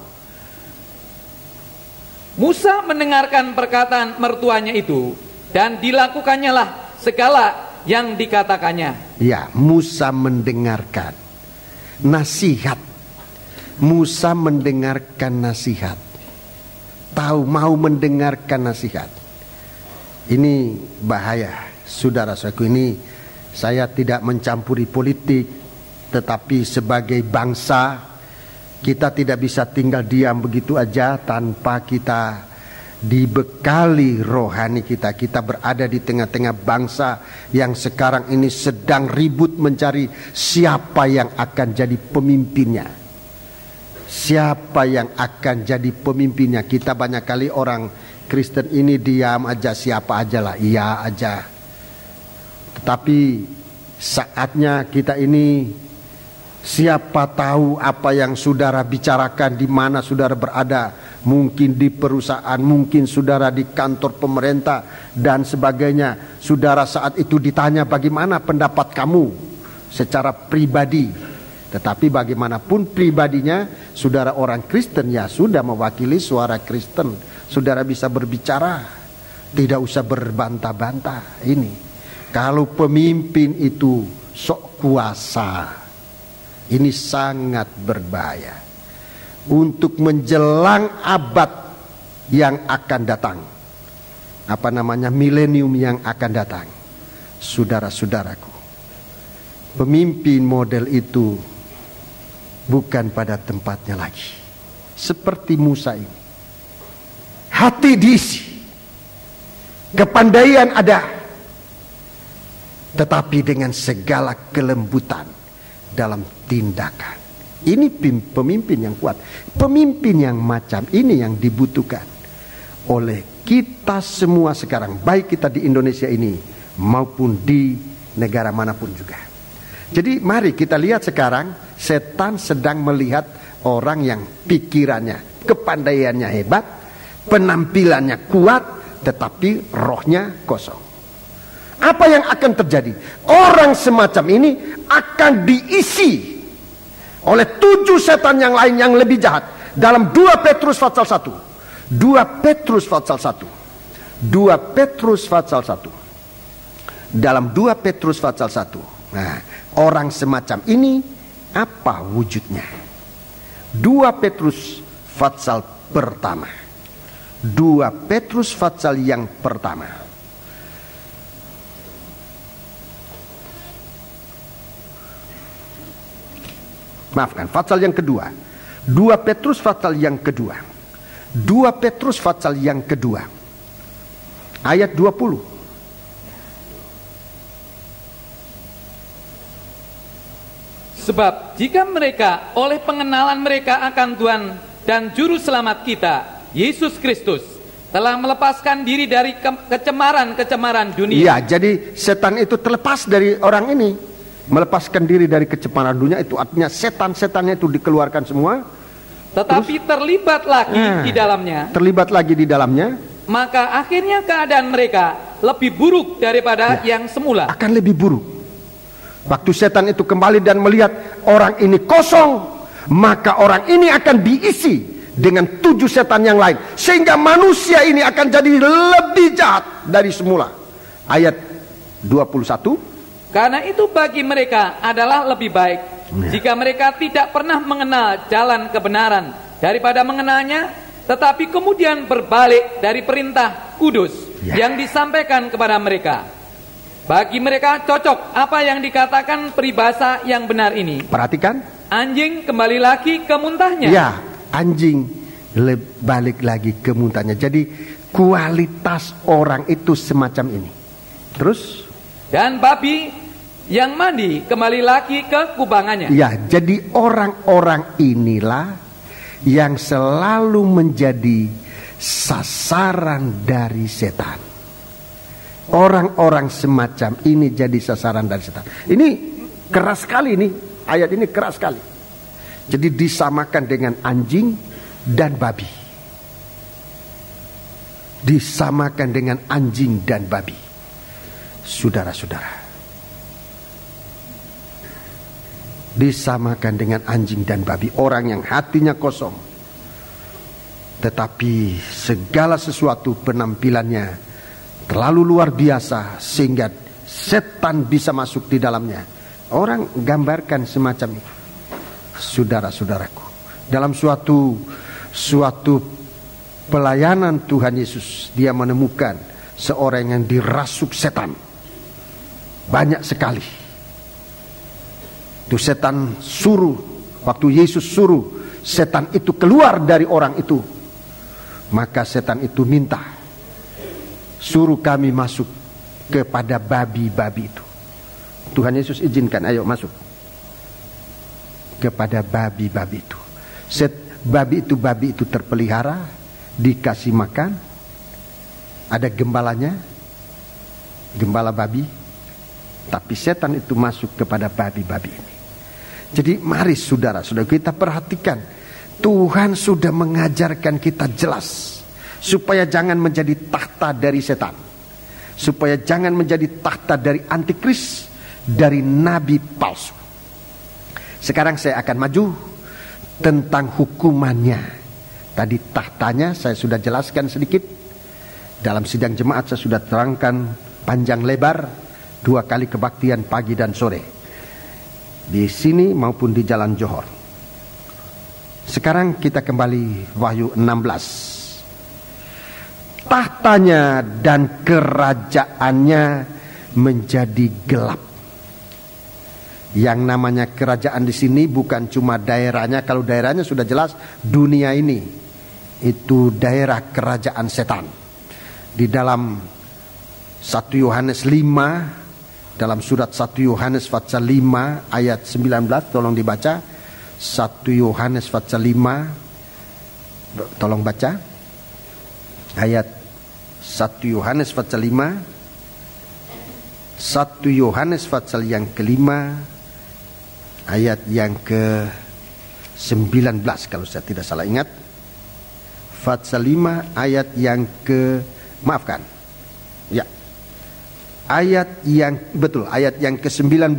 Musa mendengarkan perkataan mertuanya itu, dan dilakukannya lah segala yang dikatakannya. Ya, Musa mendengarkan nasihat. Musa mendengarkan nasihat. Mau mendengarkan nasihat. Ini bahaya, saudara-saudaraku. Ini saya tidak mencampuri politik, tetapi sebagai bangsa kita tidak bisa tinggal diam begitu aja tanpa kita dibekali rohani kita. Kita berada di tengah-tengah bangsa yang sekarang ini sedang ribut mencari siapa yang akan jadi pemimpinnya. Siapa yang akan jadi pemimpinnya. Kita banyak kali orang Kristen ini diam aja, siapa aja lah, iya aja. Tetapi saatnya kita ini, siapa tahu apa yang saudara bicarakan, di mana saudara berada, mungkin di perusahaan, mungkin saudara di kantor pemerintah dan sebagainya. Saudara saat itu ditanya bagaimana pendapat kamu secara pribadi. Tetapi bagaimanapun pribadinya, saudara orang Kristen, ya sudah mewakili suara Kristen. Saudara bisa berbicara, tidak usah berbantah-bantah. Ini kalau pemimpin itu sok kuasa, ini sangat berbahaya untuk menjelang abad yang akan datang. Apa namanya, milenium yang akan datang. Saudara-saudaraku, pemimpin model itu bukan pada tempatnya lagi. Seperti Musa ini, hati diisi, kepandaian ada, tetapi dengan segala kelembutan dalam tindakan. Ini pemimpin yang kuat. Pemimpin yang macam ini yang dibutuhkan oleh kita semua sekarang, baik kita di Indonesia ini maupun di negara manapun juga. Jadi mari kita lihat sekarang, setan sedang melihat orang yang pikirannya, kepandaiannya hebat, penampilannya kuat, tetapi rohnya kosong. Apa yang akan terjadi? Orang semacam ini akan diisi oleh 7 setan yang lain yang lebih jahat. Dalam 2 Petrus pasal 1. 2 Petrus pasal 1. 2 Petrus pasal 1. Dalam 2 Petrus pasal 1. Nah, orang semacam ini apa wujudnya? 2 Petrus pasal pertama. 2 Petrus pasal yang pertama. Maafkan, pasal yang kedua. 2 Petrus pasal yang kedua. 2 Petrus pasal yang kedua. Ayat 20. Sebab jika mereka oleh pengenalan mereka akan Tuhan dan Juru Selamat kita, Yesus Kristus, telah melepaskan diri dari kecemaran-kecemaran dunia. Iya, jadi setan itu terlepas dari orang ini. Melepaskan diri dari kecemaran dunia itu artinya setan-setannya itu dikeluarkan semua. Tetapi terlibat lagi di dalamnya. Terlibat lagi di dalamnya. Maka akhirnya keadaan mereka lebih buruk daripada yang semula. Akan lebih buruk. Waktu setan itu kembali dan melihat orang ini kosong, maka orang ini akan diisi dengan 7 setan yang lain, sehingga manusia ini akan jadi lebih jahat dari semula. Ayat 21. Karena itu bagi mereka adalah lebih baik jika mereka tidak pernah mengenal jalan kebenaran daripada mengenalnya, tetapi kemudian berbalik dari perintah kudus yang disampaikan kepada mereka. Bagi mereka cocok apa yang dikatakan peribahasa yang benar ini. Perhatikan. Anjing kembali lagi ke muntahnya. Ya, anjing balik lagi ke muntahnya. Jadi kualitas orang itu semacam ini. Terus? Dan babi yang mandi kembali lagi ke kubangannya. Ya, jadi orang-orang inilah yang selalu menjadi sasaran dari setan. Orang-orang semacam ini jadi sasaran dari setan. Ini keras sekali ini, ayat ini keras sekali. Jadi disamakan dengan anjing dan babi. Disamakan dengan anjing dan babi. Saudara-saudara, disamakan dengan anjing dan babi, orang yang hatinya kosong, tetapi segala sesuatu penampilannya terlalu luar biasa sehingga setan bisa masuk di dalamnya. Orang gambarkan semacam itu. Saudara-saudaraku, dalam suatu pelayanan Tuhan Yesus, dia menemukan seorang yang dirasuk setan. Banyak sekali. Itu setan suruh, waktu Yesus suruh setan itu keluar dari orang itu, maka setan itu minta, suruh kami masuk kepada babi-babi itu. Tuhan Yesus izinkan, ayo masuk kepada babi-babi itu. Babi itu terpelihara, dikasih makan, ada gembalanya, gembala babi. Tapi setan itu masuk kepada babi-babi ini. Jadi mari saudara-saudara kita perhatikan, Tuhan sudah mengajarkan kita jelas supaya jangan menjadi takhta dari setan, supaya jangan menjadi takhta dari antikris, dari nabi palsu. Sekarang saya akan maju tentang hukumannya. Tadi tahtanya saya sudah jelaskan sedikit. Dalam sidang jemaat saya sudah terangkan panjang lebar. 2 kali kebaktian pagi dan sore di sini maupun di Jalan Johor. Sekarang kita kembali Wahyu 16. Tahtanya dan kerajaannya menjadi gelap. Yang namanya kerajaan di sini bukan cuma daerahnya. Kalau daerahnya sudah jelas, dunia ini itu daerah kerajaan setan. Di dalam 1 Yohanes 5, dalam surat 1 Yohanes pasal 5 ayat 19, tolong dibaca. 1 Yohanes pasal 5, tolong baca ayat 1 Yohanes pasal 5, 1 Yohanes pasal yang kelima, ayat yang ke-19 kalau saya tidak salah ingat. Pasal 5 ayat yang ayat yang ke-19.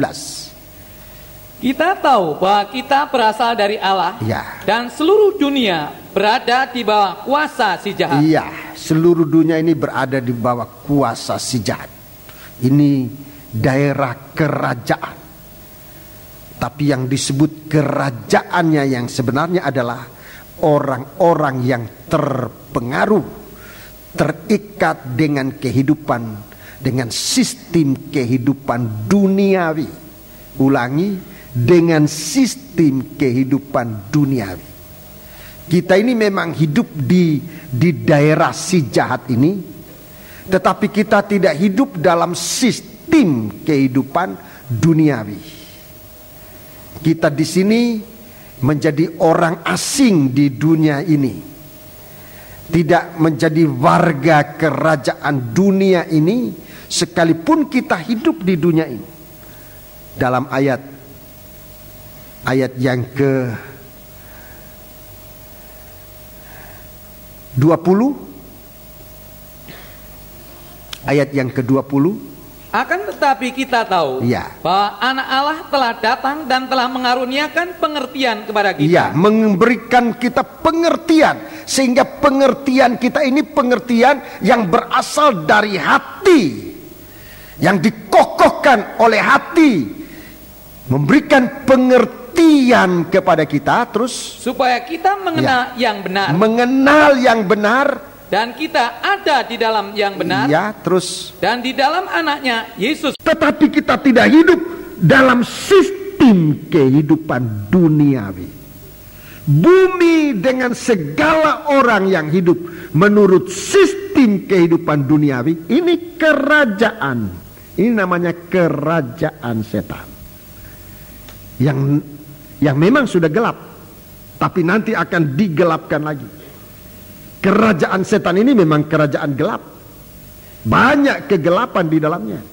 Kita tahu bahwa kita berasal dari Allah, dan seluruh dunia berada di bawah kuasa si jahat. Iya, seluruh dunia ini berada di bawah kuasa si jahat. Ini daerah kerajaan. Tapi yang disebut kerajaannya yang sebenarnya adalah orang-orang yang terpengaruh, terikat dengan kehidupan, dengan sistem kehidupan duniawi. Ulangi, dengan sistem kehidupan duniawi. Kita ini memang hidup di daerah si jahat ini, tetapi kita tidak hidup dalam sistem kehidupan duniawi. Kita di sini menjadi orang asing di dunia ini, tidak menjadi warga kerajaan dunia ini, sekalipun kita hidup di dunia ini. Dalam ayat yang ke-20, ayat yang ke-20, akan tetapi kita tahu bahwa anak Allah telah datang dan telah mengaruniakan pengertian kepada kita. Iya, memberikan kita pengertian, sehingga pengertian kita ini pengertian yang berasal dari hati, yang dikokohkan oleh hati, memberikan pengertian kepada kita, terus supaya kita mengenal yang benar, dan kita ada di dalam yang benar, terus dan di dalam anaknya Yesus. Tetapi kita tidak hidup dalam sistem kehidupan duniawi. Bumi dengan segala orang yang hidup menurut sistem kehidupan duniawi, ini kerajaan. Ini namanya kerajaan setan, yang memang sudah gelap, tapi nanti akan digelapkan lagi. Kerajaan setan ini memang kerajaan gelap, banyak kegelapan di dalamnya,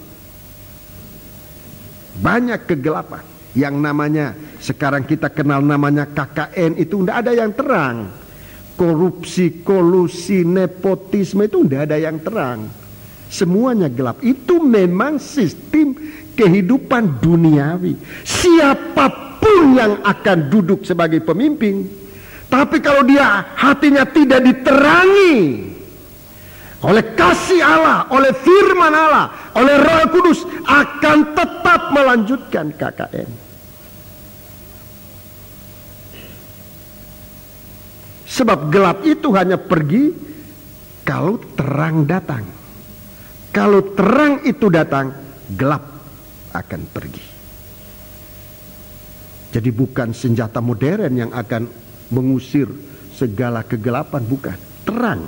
banyak kegelapan. Yang namanya sekarang kita kenal namanya KKN itu tidak ada yang terang. Korupsi, kolusi, nepotisme itu tidak ada yang terang, semuanya gelap. Itu memang sistem kehidupan duniawi. Siapapun yang akan duduk sebagai pemimpin, tapi kalau dia hatinya tidak diterangi oleh kasih Allah, oleh firman Allah, oleh Roh Kudus, akan tetap melanjutkan KKN. Sebab gelap itu hanya pergi kalau terang datang. Kalau terang itu datang, gelap akan pergi. Jadi bukan senjata modern yang akan mengusir segala kegelapan, bukan. Terang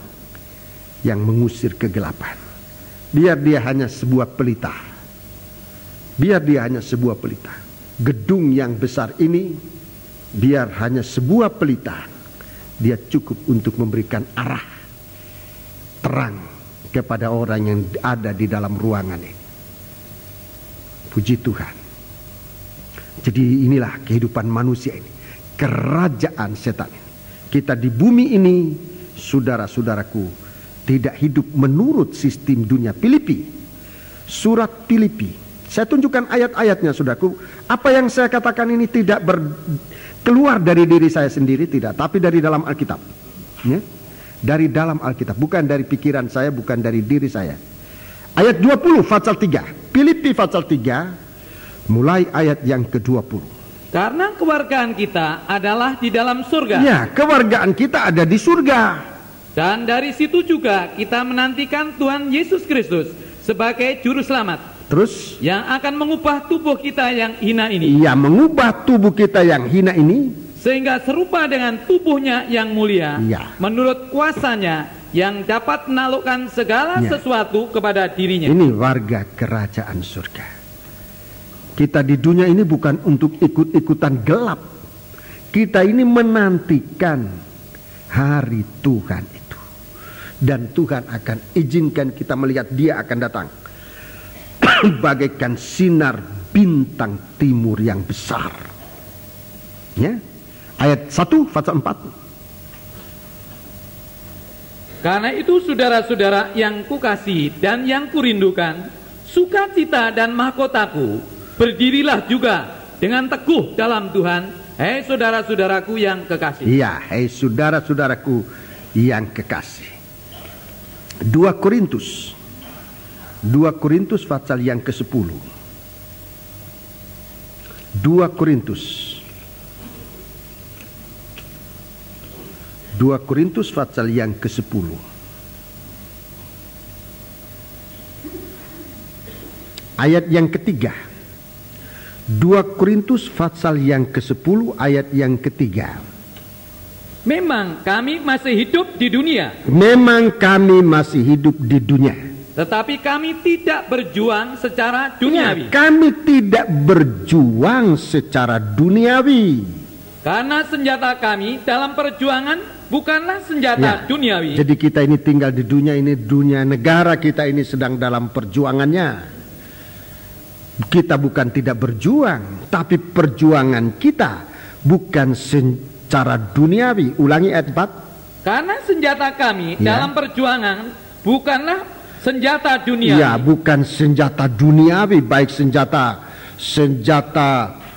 yang mengusir kegelapan. Biar dia hanya sebuah pelita. Biar dia hanya sebuah pelita. Gedung yang besar ini, biar hanya sebuah pelita, dia cukup untuk memberikan arah terang kepada orang yang ada di dalam ruangan ini. Puji Tuhan. Jadi inilah kehidupan manusia ini, kerajaan setan ini. Kita di bumi ini, saudara-saudaraku, tidak hidup menurut sistem dunia. Filipi, surat Filipi, saya tunjukkan ayat-ayatnya, saudaraku. Apa yang saya katakan ini tidak keluar dari diri saya sendiri, tidak, tapi dari dalam Alkitab, ya? Dari dalam Alkitab, bukan dari pikiran saya, bukan dari diri saya. Ayat 20 pasal 3, Filipi pasal 3, mulai ayat yang ke-20. Karena kewargaan kita adalah di dalam surga. Ya, kewargaan kita ada di surga. Dan dari situ juga kita menantikan Tuhan Yesus Kristus sebagai juru selamat. Terus? Yang akan mengubah tubuh kita yang hina ini. Ya, mengubah tubuh kita yang hina ini, sehingga serupa dengan tubuhnya yang mulia, menurut kuasanya yang dapat menaklukkan segala sesuatu kepada dirinya. Ini warga kerajaan surga. Kita di dunia ini bukan untuk ikut-ikutan gelap. Kita ini menantikan hari Tuhan itu. Dan Tuhan akan izinkan kita melihat Dia akan datang bagaikan sinar bintang timur yang besar. Ya. Ayat 1 pasal 4. Karena itu saudara-saudara yang kukasihi dan yang kurindukan, sukacita dan mahkotaku, berdirilah juga dengan teguh dalam Tuhan, hei saudara-saudaraku yang kekasih. Iya, hei saudara-saudaraku yang kekasih. 2 Korintus pasal yang ke-10. 2 Korintus pasal yang ke-10. Ayat yang ketiga. 2 Korintus pasal yang ke-10 ayat yang ketiga. Memang kami masih hidup di dunia. Memang kami masih hidup di dunia. Tetapi kami tidak berjuang secara duniawi. Ya, kami tidak berjuang secara duniawi. Karena senjata kami dalam perjuangan bukanlah senjata duniawi. Jadi kita ini tinggal di dunia ini, dunia negara kita ini sedang dalam perjuangannya. Kita bukan tidak berjuang, tapi perjuangan kita bukan secara duniawi. Ulangi ayat 4. Karena senjata kami dalam perjuangan bukanlah senjata duniawi. Ya, bukan senjata duniawi, baik senjata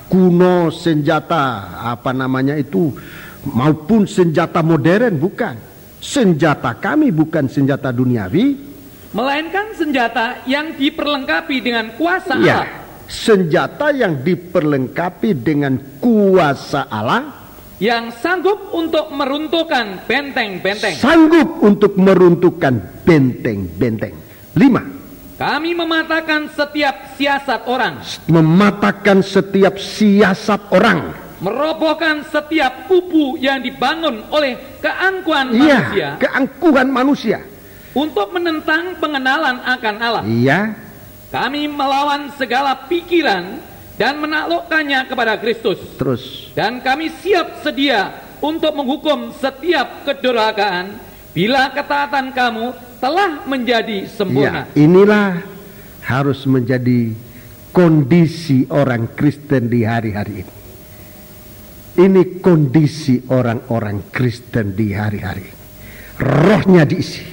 kuno, senjata maupun senjata modern, bukan. Senjata kami bukan senjata duniawi, melainkan senjata yang diperlengkapi dengan kuasa Allah. Senjata yang diperlengkapi dengan kuasa Allah, yang sanggup untuk meruntuhkan benteng-benteng. Sanggup untuk meruntuhkan benteng-benteng. 5. Kami mematahkan setiap siasat orang. Mematahkan setiap siasat orang. Merobohkan setiap kubu yang dibangun oleh keangkuhan manusia. Keangkuhan manusia. Untuk menentang pengenalan akan Allah. Iya. Kami melawan segala pikiran dan menaklukkannya kepada Kristus. Terus. Dan kami siap sedia untuk menghukum setiap kedurhakaan bila ketaatan kamu telah menjadi sempurna. Ya, inilah harus menjadi kondisi orang Kristen di hari-hari ini. Ini kondisi orang-orang Kristen di hari-hari ini. Rohnya diisi.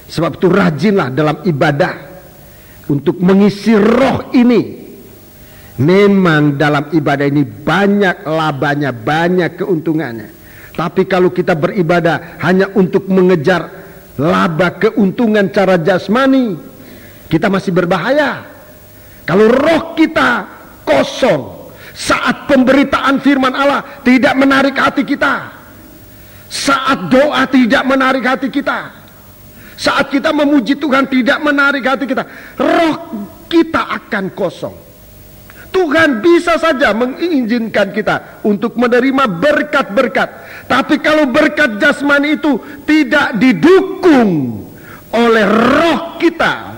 Sebab itu rajinlah dalam ibadah untuk mengisi roh ini. Memang dalam ibadah ini banyak labanya, banyak keuntungannya. Tapi kalau kita beribadah hanya untuk mengejar laba keuntungan cara jasmani, kita masih berbahaya. Kalau roh kita kosong, saat pemberitaan firman Allah tidak menarik hati kita, saat doa tidak menarik hati kita, saat kita memuji Tuhan tidak menarik hati kita, roh kita akan kosong. Tuhan bisa saja mengizinkan kita untuk menerima berkat-berkat, tapi kalau berkat jasmani itu tidak didukung oleh roh kita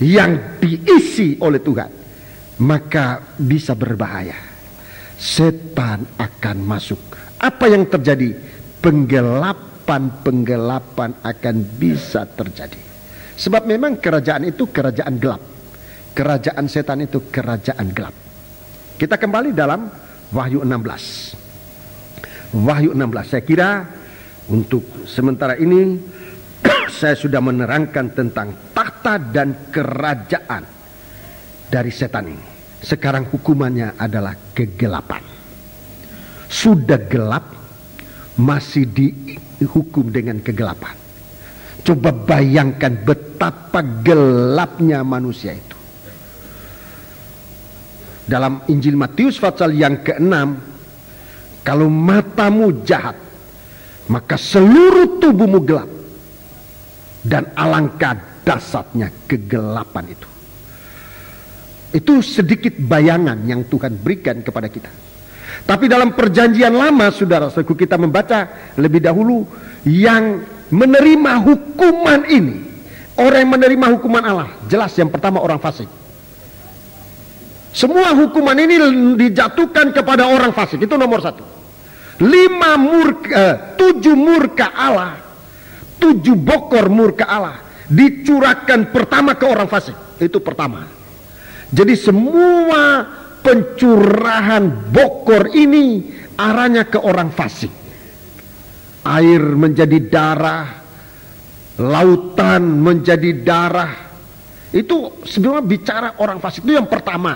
yang diisi oleh Tuhan, maka bisa berbahaya. Setan akan masuk. Apa yang terjadi? Penggelapan akan bisa terjadi. Sebab memang kerajaan itu kerajaan gelap. Kerajaan setan itu kerajaan gelap. Kita kembali dalam Wahyu 16. Wahyu 16. Saya kira untuk sementara ini saya sudah menerangkan tentang tahta dan kerajaan dari setan ini. Sekarang hukumannya adalah kegelapan. Sudah gelap, masih dihukum dengan kegelapan. Coba bayangkan betapa gelapnya manusia itu. Dalam Injil Matius pasal yang ke-6, kalau matamu jahat, maka seluruh tubuhmu gelap. Dan alangkah dahsyatnya kegelapan itu. Itu sedikit bayangan yang Tuhan berikan kepada kita. Tapi dalam perjanjian lama, saudara-saudaraku, kita membaca lebih dahulu yang menerima hukuman ini. Orang yang menerima hukuman Allah, jelas yang pertama orang fasik. Semua hukuman ini dijatuhkan kepada orang fasik, itu nomor satu. 7 murka Allah, 7 bokor murka Allah dicurahkan pertama ke orang fasik. Itu pertama. Jadi semua pencurahan bokor ini arahnya ke orang fasik. Air menjadi darah, lautan menjadi darah. Itu sebenarnya bicara orang fasik. Itu yang pertama.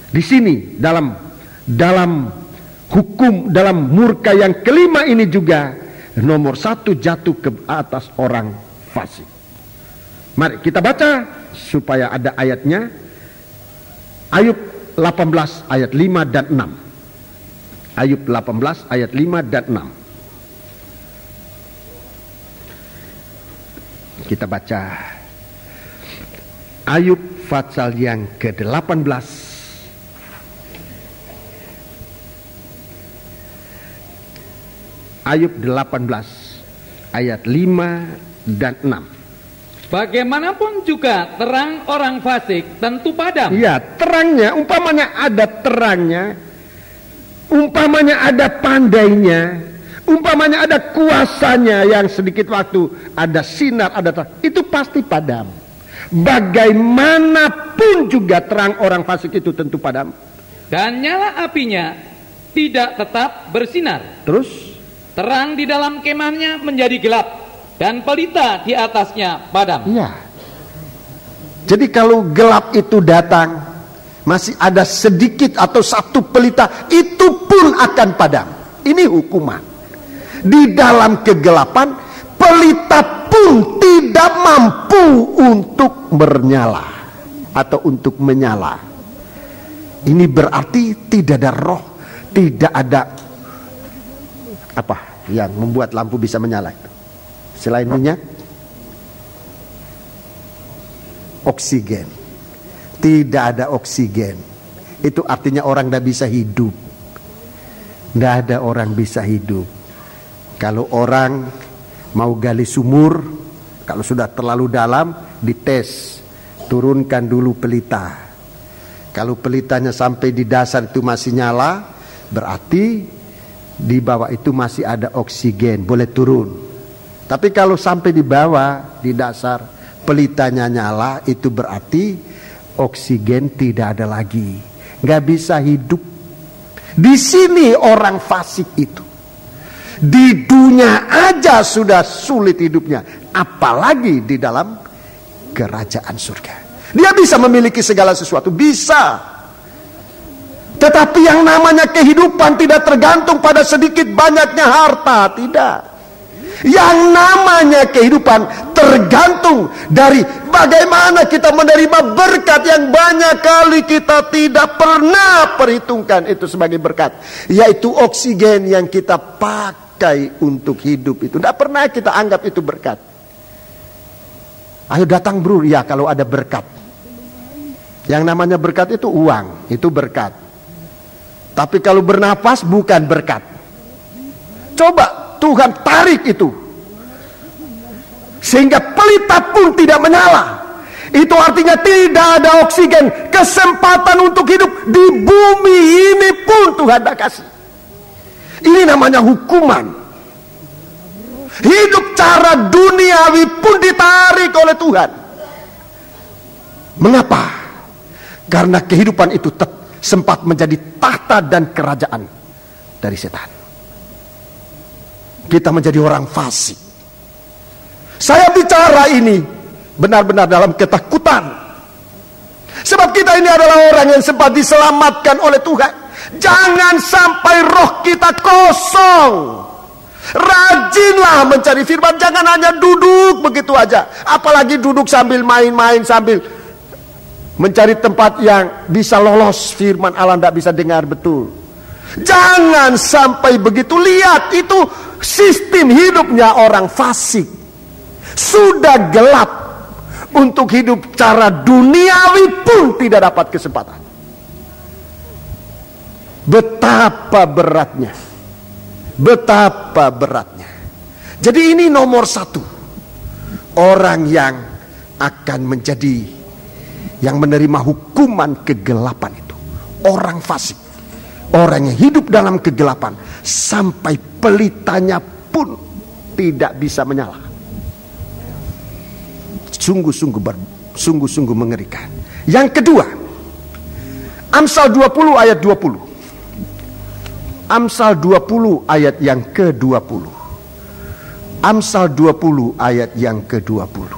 Di sini dalam hukum, dalam murka yang kelima ini juga nomor 1 jatuh ke atas orang fasik. Mari kita baca supaya ada ayatnya. Ayub 18 ayat 5 dan 6. Ayub 18 ayat 5 dan 6. Kita baca Ayub pasal yang ke-18 Ayub 18 ayat 5 dan 6. Bagaimanapun juga terang orang fasik tentu padam. Ya, terangnya, umpamanya ada terangnya, umpamanya ada pandainya, umpamanya ada kuasanya yang sedikit waktu, ada sinar, ada terang, itu pasti padam. Bagaimanapun juga terang orang fasik itu tentu padam. Dan nyala apinya tidak tetap bersinar. Terus? Terang di dalam kemahnya menjadi gelap, dan pelita di atasnya padam. Iya. Jadi kalau gelap itu datang, masih ada sedikit atau satu pelita, itu pun akan padam. Ini hukuman. Di dalam kegelapan, pelita pun tidak mampu untuk bernyala atau untuk menyala. Ini berarti tidak ada roh, tidak ada apa yang membuat lampu bisa menyala itu. Selain minyak, oksigen. Tidak ada oksigen. Itu artinya orang tidak bisa hidup. Tidak ada orang bisa hidup. Kalau orang mau gali sumur, kalau sudah terlalu dalam, dites, turunkan dulu pelita. Kalau pelitanya sampai di dasar itu masih nyala, berarti di bawah itu masih ada oksigen, boleh turun. Tapi kalau sampai di bawah, di dasar, pelitanya nyala, itu berarti oksigen tidak ada lagi, nggak bisa hidup. Di sini orang fasik itu, di dunia aja sudah sulit hidupnya, apalagi di dalam kerajaan surga. Dia bisa memiliki segala sesuatu, bisa. Tetapi yang namanya kehidupan tidak tergantung pada sedikit banyaknya harta, tidak. Yang namanya kehidupan tergantung dari bagaimana kita menerima berkat yang banyak kali kita tidak pernah perhitungkan itu sebagai berkat, yaitu oksigen yang kita pakai untuk hidup itu. Tidak pernah kita anggap itu berkat. Ayo datang bro, ya kalau ada berkat. Yang namanya berkat itu uang, itu berkat. Tapi kalau bernapas bukan berkat. Coba Tuhan tarik itu, sehingga pelita pun tidak menyala. Itu artinya tidak ada oksigen, kesempatan untuk hidup di bumi ini pun Tuhan tidak kasih. Ini namanya hukuman. Hidup cara duniawi pun ditarik oleh Tuhan. Mengapa? Karena kehidupan itu sempat menjadi tahta dan kerajaan dari setan. Kita menjadi orang fasik. Saya bicara ini benar-benar dalam ketakutan. Sebab kita ini adalah orang yang sempat diselamatkan oleh Tuhan. Jangan sampai roh kita kosong. Rajinlah mencari firman. Jangan hanya duduk begitu aja. Apalagi duduk sambil main-main, sambil mencari tempat yang bisa lolos firman Allah, tidak bisa dengar betul. Jangan sampai begitu. Lihat, itu sistem hidupnya orang fasik. Sudah gelap, untuk hidup cara duniawi pun tidak dapat kesempatan. Betapa beratnya. Betapa beratnya. Jadi ini nomor 1. Orang yang akan menjadi, yang menerima hukuman kegelapan itu, orang fasik. Orang yang hidup dalam kegelapan sampai pelitanya pun tidak bisa menyala. Sungguh-sungguh mengerikan. Yang kedua, Amsal 20 ayat 20. Amsal 20 ayat yang ke-20. Amsal 20 ayat yang ke-20.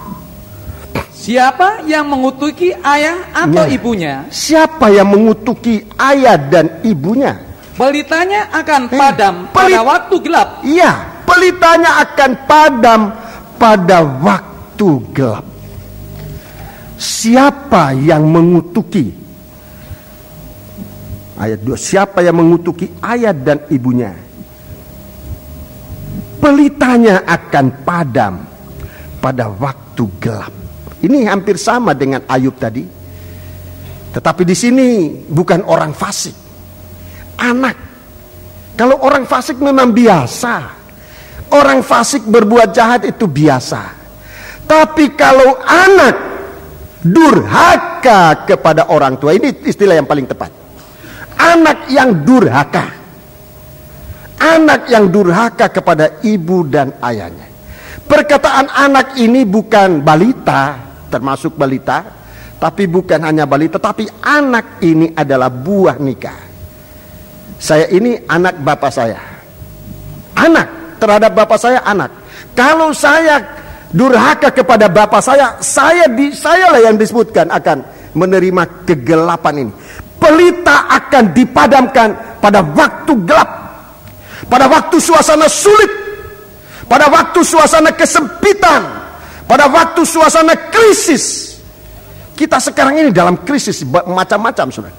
Siapa yang mengutuki ayah atau ibunya? Siapa yang mengutuki ayah dan ibunya? Pelitanya akan padam pada waktu gelap. Iya, pelitanya akan padam pada waktu gelap. Siapa yang mengutuki? Ayat 2. Siapa yang mengutuki ayah dan ibunya? Pelitanya akan padam pada waktu gelap. Ini hampir sama dengan Ayub tadi. Tetapi di sini bukan orang fasik, anak. Kalau orang fasik memang biasa. Orang fasik berbuat jahat itu biasa. Tapi kalau anak durhaka kepada orang tua, ini istilah yang paling tepat. Anak yang durhaka. Anak yang durhaka kepada ibu dan ayahnya. Perkataan anak ini bukan balita, termasuk balita, tapi bukan hanya balita, tapi anak ini adalah buah nikah. Saya ini anak bapak saya. Anak terhadap bapak saya anak. Kalau saya durhaka kepada bapak saya lah yang disebutkan akan menerima kegelapan ini. Pelita akan dipadamkan pada waktu gelap, pada waktu suasana sulit, pada waktu suasana kesempitan, pada waktu suasana krisis. Kita sekarang ini dalam krisis macam-macam, saudara.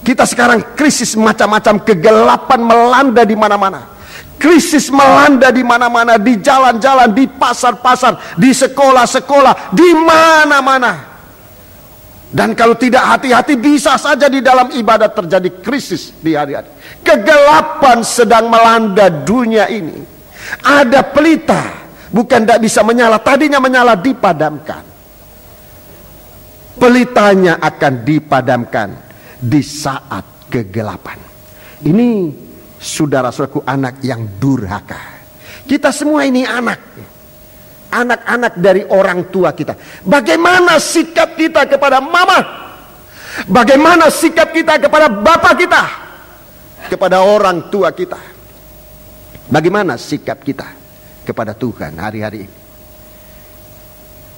Kita sekarang krisis macam-macam, kegelapan melanda di mana-mana. Krisis melanda di mana-mana, di jalan-jalan, di pasar-pasar, di sekolah-sekolah, di mana-mana. Dan kalau tidak hati-hati bisa saja di dalam ibadat terjadi krisis di hari-hari. Kegelapan sedang melanda dunia ini. Ada pelita, bukan tidak bisa menyala, tadinya menyala dipadamkan. Pelitanya akan dipadamkan di saat kegelapan. Ini saudara-saudaraku, anak yang durhaka. Kita semua ini anak-anak dari orang tua kita. Bagaimana sikap kita kepada mama? Bagaimana sikap kita kepada bapak kita? Kepada orang tua kita? Bagaimana sikap kita kepada Tuhan hari-hari ini?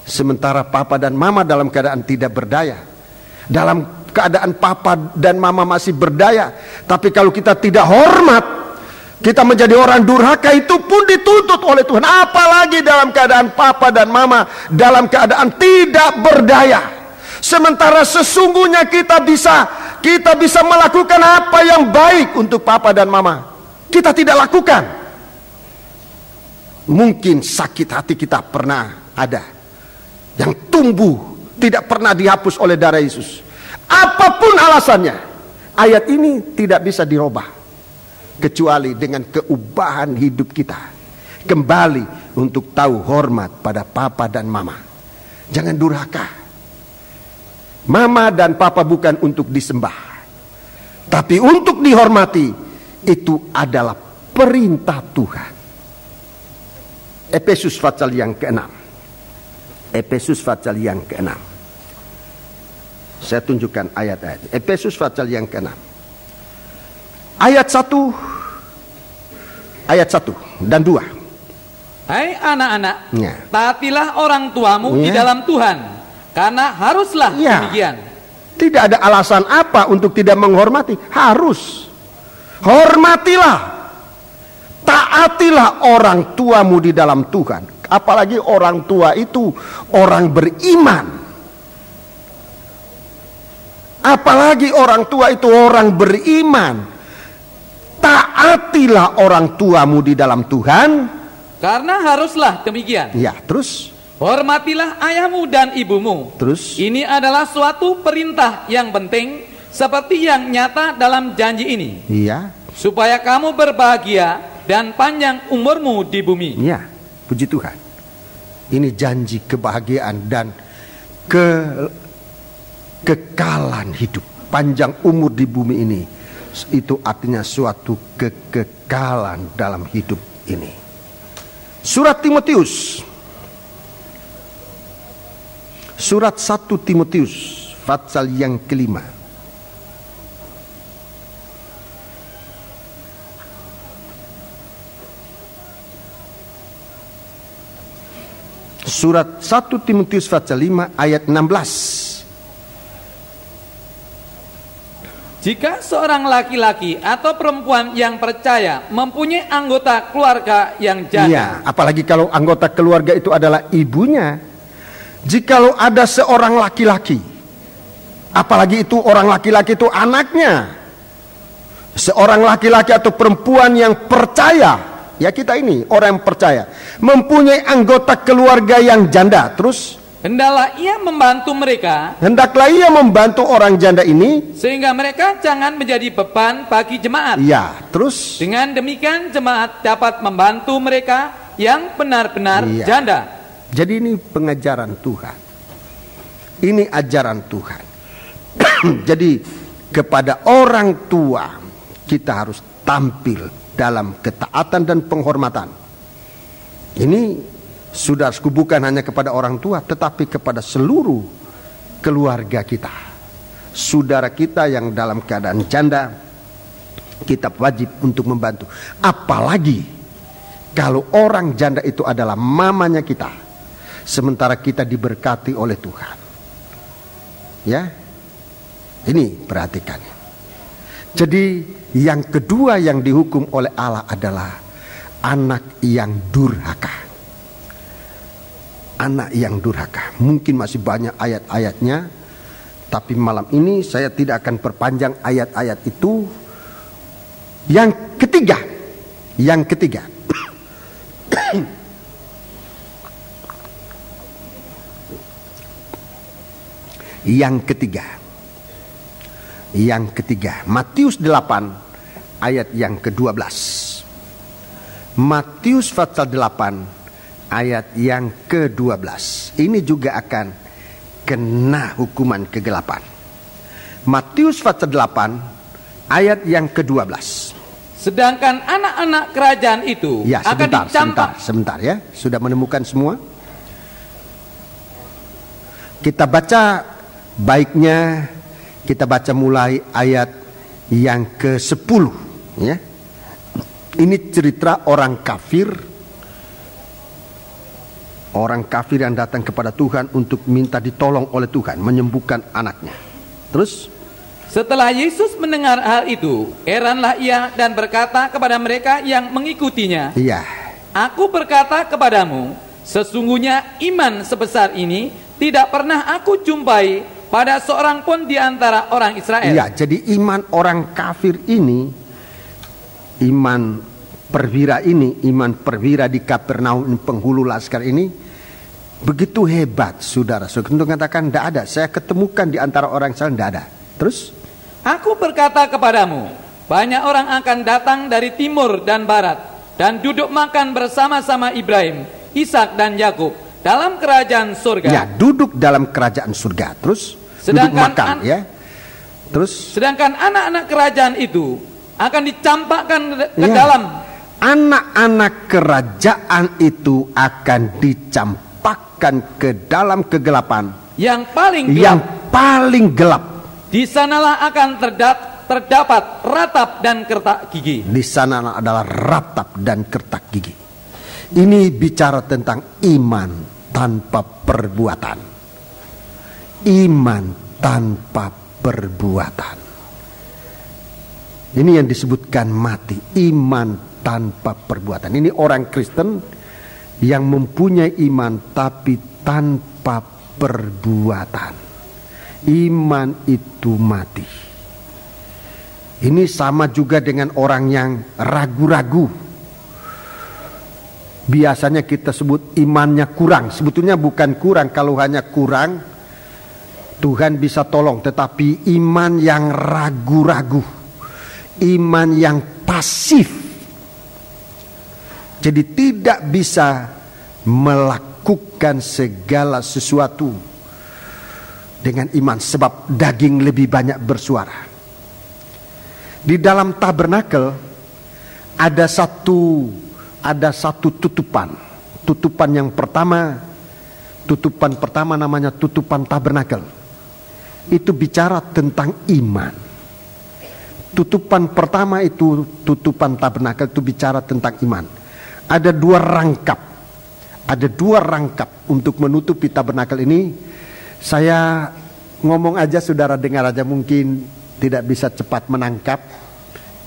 Sementara papa dan mama dalam keadaan tidak berdaya, dalam keadaan papa dan mama masih berdaya, tapi kalau kita tidak hormat, kita menjadi orang durhaka, itu pun dituntut oleh Tuhan. Apalagi dalam keadaan papa dan mama dalam keadaan tidak berdaya. Sementara sesungguhnya kita bisa melakukan apa yang baik untuk papa dan mama, kita tidak lakukan. Mungkin sakit hati kita pernah ada, yang tumbuh tidak pernah dihapus oleh darah Yesus. Apapun alasannya, ayat ini tidak bisa dirubah kecuali dengan keubahan hidup kita, kembali untuk tahu hormat pada papa dan mama. Jangan durhaka. Mama dan papa bukan untuk disembah, tapi untuk dihormati. Itu adalah perintah Tuhan. Efesus pasal yang ke-6. Efesus pasal yang ke-6. Saya tunjukkan ayat-ayat. Efesus pasal yang ke-6. Ayat 1 dan 2. Hai anak-anak, taatilah orang tuamu di dalam Tuhan, karena haruslah demikian. Tidak ada alasan apa untuk tidak menghormati. Harus. Hormatilah. Taatilah orang tuamu di dalam Tuhan. Apalagi orang tua itu orang beriman. Apalagi orang tua itu orang beriman. Taatilah orang tuamu di dalam Tuhan, karena haruslah demikian. Ya, terus hormatilah ayahmu dan ibumu. Terus ini adalah suatu perintah yang penting, seperti yang nyata dalam janji ini. Iya. Supaya kamu berbahagia dan panjang umurmu di bumi. Iya. Puji Tuhan. Ini janji kebahagiaan dan kekekalan hidup, panjang umur di bumi ini Itu artinya suatu kekekalan dalam hidup ini. Surat Timotius, surat 1 Timotius pasal yang kelima. Surat 1 Timotius pasal 5 ayat 16. Jika seorang laki-laki atau perempuan yang percaya mempunyai anggota keluarga yang janda. Ya, apalagi kalau anggota keluarga itu adalah ibunya. Jikalau ada seorang laki-laki, apalagi itu orang laki-laki itu anaknya, seorang laki-laki atau perempuan yang percaya, ya kita ini orang yang percaya, mempunyai anggota keluarga yang janda, terus hendaklah ia membantu mereka. Hendaklah ia membantu orang janda ini, sehingga mereka jangan menjadi beban bagi jemaat. Ya, terus dengan demikian jemaat dapat membantu mereka yang benar-benar janda. Jadi ini pengajaran Tuhan. Ini ajaran Tuhan. Jadi kepada orang tua kita harus tampil dalam ketaatan dan penghormatan. Ini saudaraku, bukan hanya kepada orang tua, tetapi kepada seluruh keluarga kita. Saudara kita yang dalam keadaan janda, kita wajib untuk membantu. Apalagi kalau orang janda itu adalah mamanya kita, sementara kita diberkati oleh Tuhan. Ya, ini perhatikan. Jadi yang kedua yang dihukum oleh Allah adalah anak yang durhaka. Anak yang durhaka. Mungkin masih banyak ayat-ayatnya, tapi malam ini saya tidak akan perpanjang ayat-ayat itu. Yang ketiga, yang ketiga, yang ketiga, Matius 8 ayat yang ke-12. Matius pasal 8 ayat yang ke-12. Ini juga akan kena hukuman kegelapan. Matius pasal 8 ayat yang ke-12. Sedangkan anak-anak kerajaan itu akan dicampak. Sebentar ya. Sudah menemukan semua? Kita baca, baiknya kita baca mulai ayat yang ke-10 ya. Ini cerita orang kafir. Orang kafir yang datang kepada Tuhan untuk minta ditolong oleh Tuhan menyembuhkan anaknya. Terus setelah Yesus mendengar hal itu, heranlah ia dan berkata kepada mereka yang mengikutinya, iya, Aku berkata kepadamu, sesungguhnya iman sebesar ini tidak pernah aku jumpai pada seorang pun di antara orang Israel. Iya, jadi iman orang kafir ini, iman perwira ini, iman perwira di Kapernaum, penghulu laskar ini begitu hebat, saudara. Untuk mengatakan tidak ada, saya ketemukan di antara orang Israel tidak ada. Terus, Aku berkata kepadamu, banyak orang akan datang dari timur dan barat dan duduk makan bersama-sama Ibrahim, Ishak dan Yakub dalam kerajaan surga. Ya, duduk dalam kerajaan surga. Terus duduk makan, ya. Terus sedangkan anak-anak kerajaan itu akan dicampakkan ke dalam. Anak-anak kerajaan itu akan dicampakkan ke dalam kegelapan yang paling gelap. Di sanalah akan terdapat ratap dan kertak gigi. Di sana adalah ratap dan kertak gigi. Ini bicara tentang iman tanpa perbuatan. Iman tanpa perbuatan. Ini yang disebutkan mati. Iman tanpa perbuatan. Ini orang Kristen yang mempunyai iman tapi tanpa perbuatan. Iman itu mati. Ini sama juga dengan orang yang ragu-ragu. Biasanya kita sebut imannya kurang. Sebetulnya bukan kurang. Kalau hanya kurang, Tuhan bisa tolong. Tetapi iman yang ragu-ragu, iman yang pasif, jadi tidak bisa melakukan segala sesuatu dengan iman, sebab daging lebih banyak bersuara. Di dalam tabernakel ada satu tutupan. Tutupan yang pertama, tutupan pertama namanya tutupan tabernakel. Itu bicara tentang iman. Tutupan pertama itu, tutupan tabernakel itu bicara tentang iman. Ada dua rangkap untuk menutupi tabernakel ini. Saya ngomong aja, saudara dengar aja, mungkin tidak bisa cepat menangkap.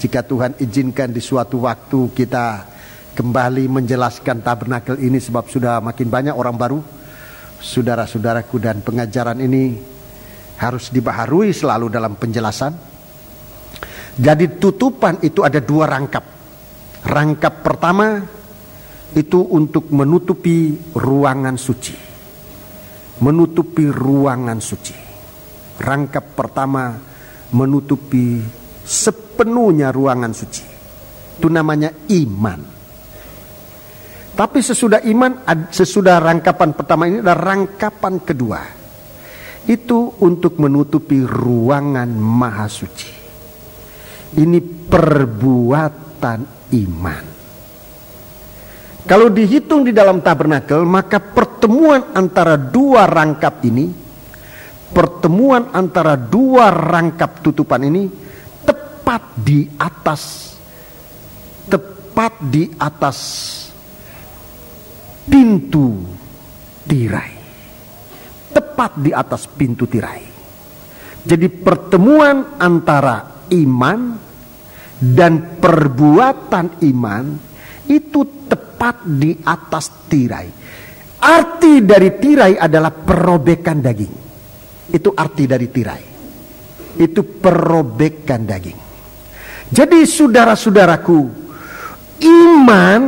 Jika Tuhan izinkan di suatu waktu kita kembali menjelaskan tabernakel ini, sebab sudah makin banyak orang baru. Saudara-saudaraku, dan pengajaran ini harus dibaharui selalu dalam penjelasan. Jadi tutupan itu ada dua rangkap. Rangkap pertama itu untuk menutupi ruangan suci. Menutupi ruangan suci. Rangkap pertama menutupi sepenuhnya ruangan suci. Itu namanya iman. Tapi sesudah rangkapan pertama ini ada rangkapan kedua. Itu untuk menutupi ruangan maha suci. Ini perbuatan iman. Kalau dihitung di dalam tabernakel, maka pertemuan antara dua rangkap ini, pertemuan antara dua rangkap tutupan ini tepat di atas pintu tirai. Tepat di atas pintu tirai. Jadi pertemuan antara iman dan perbuatan iman itu tepat di atas tirai. Arti dari tirai adalah perobekan daging. Itu arti dari tirai. Itu perobekan daging. Jadi saudara-saudaraku, iman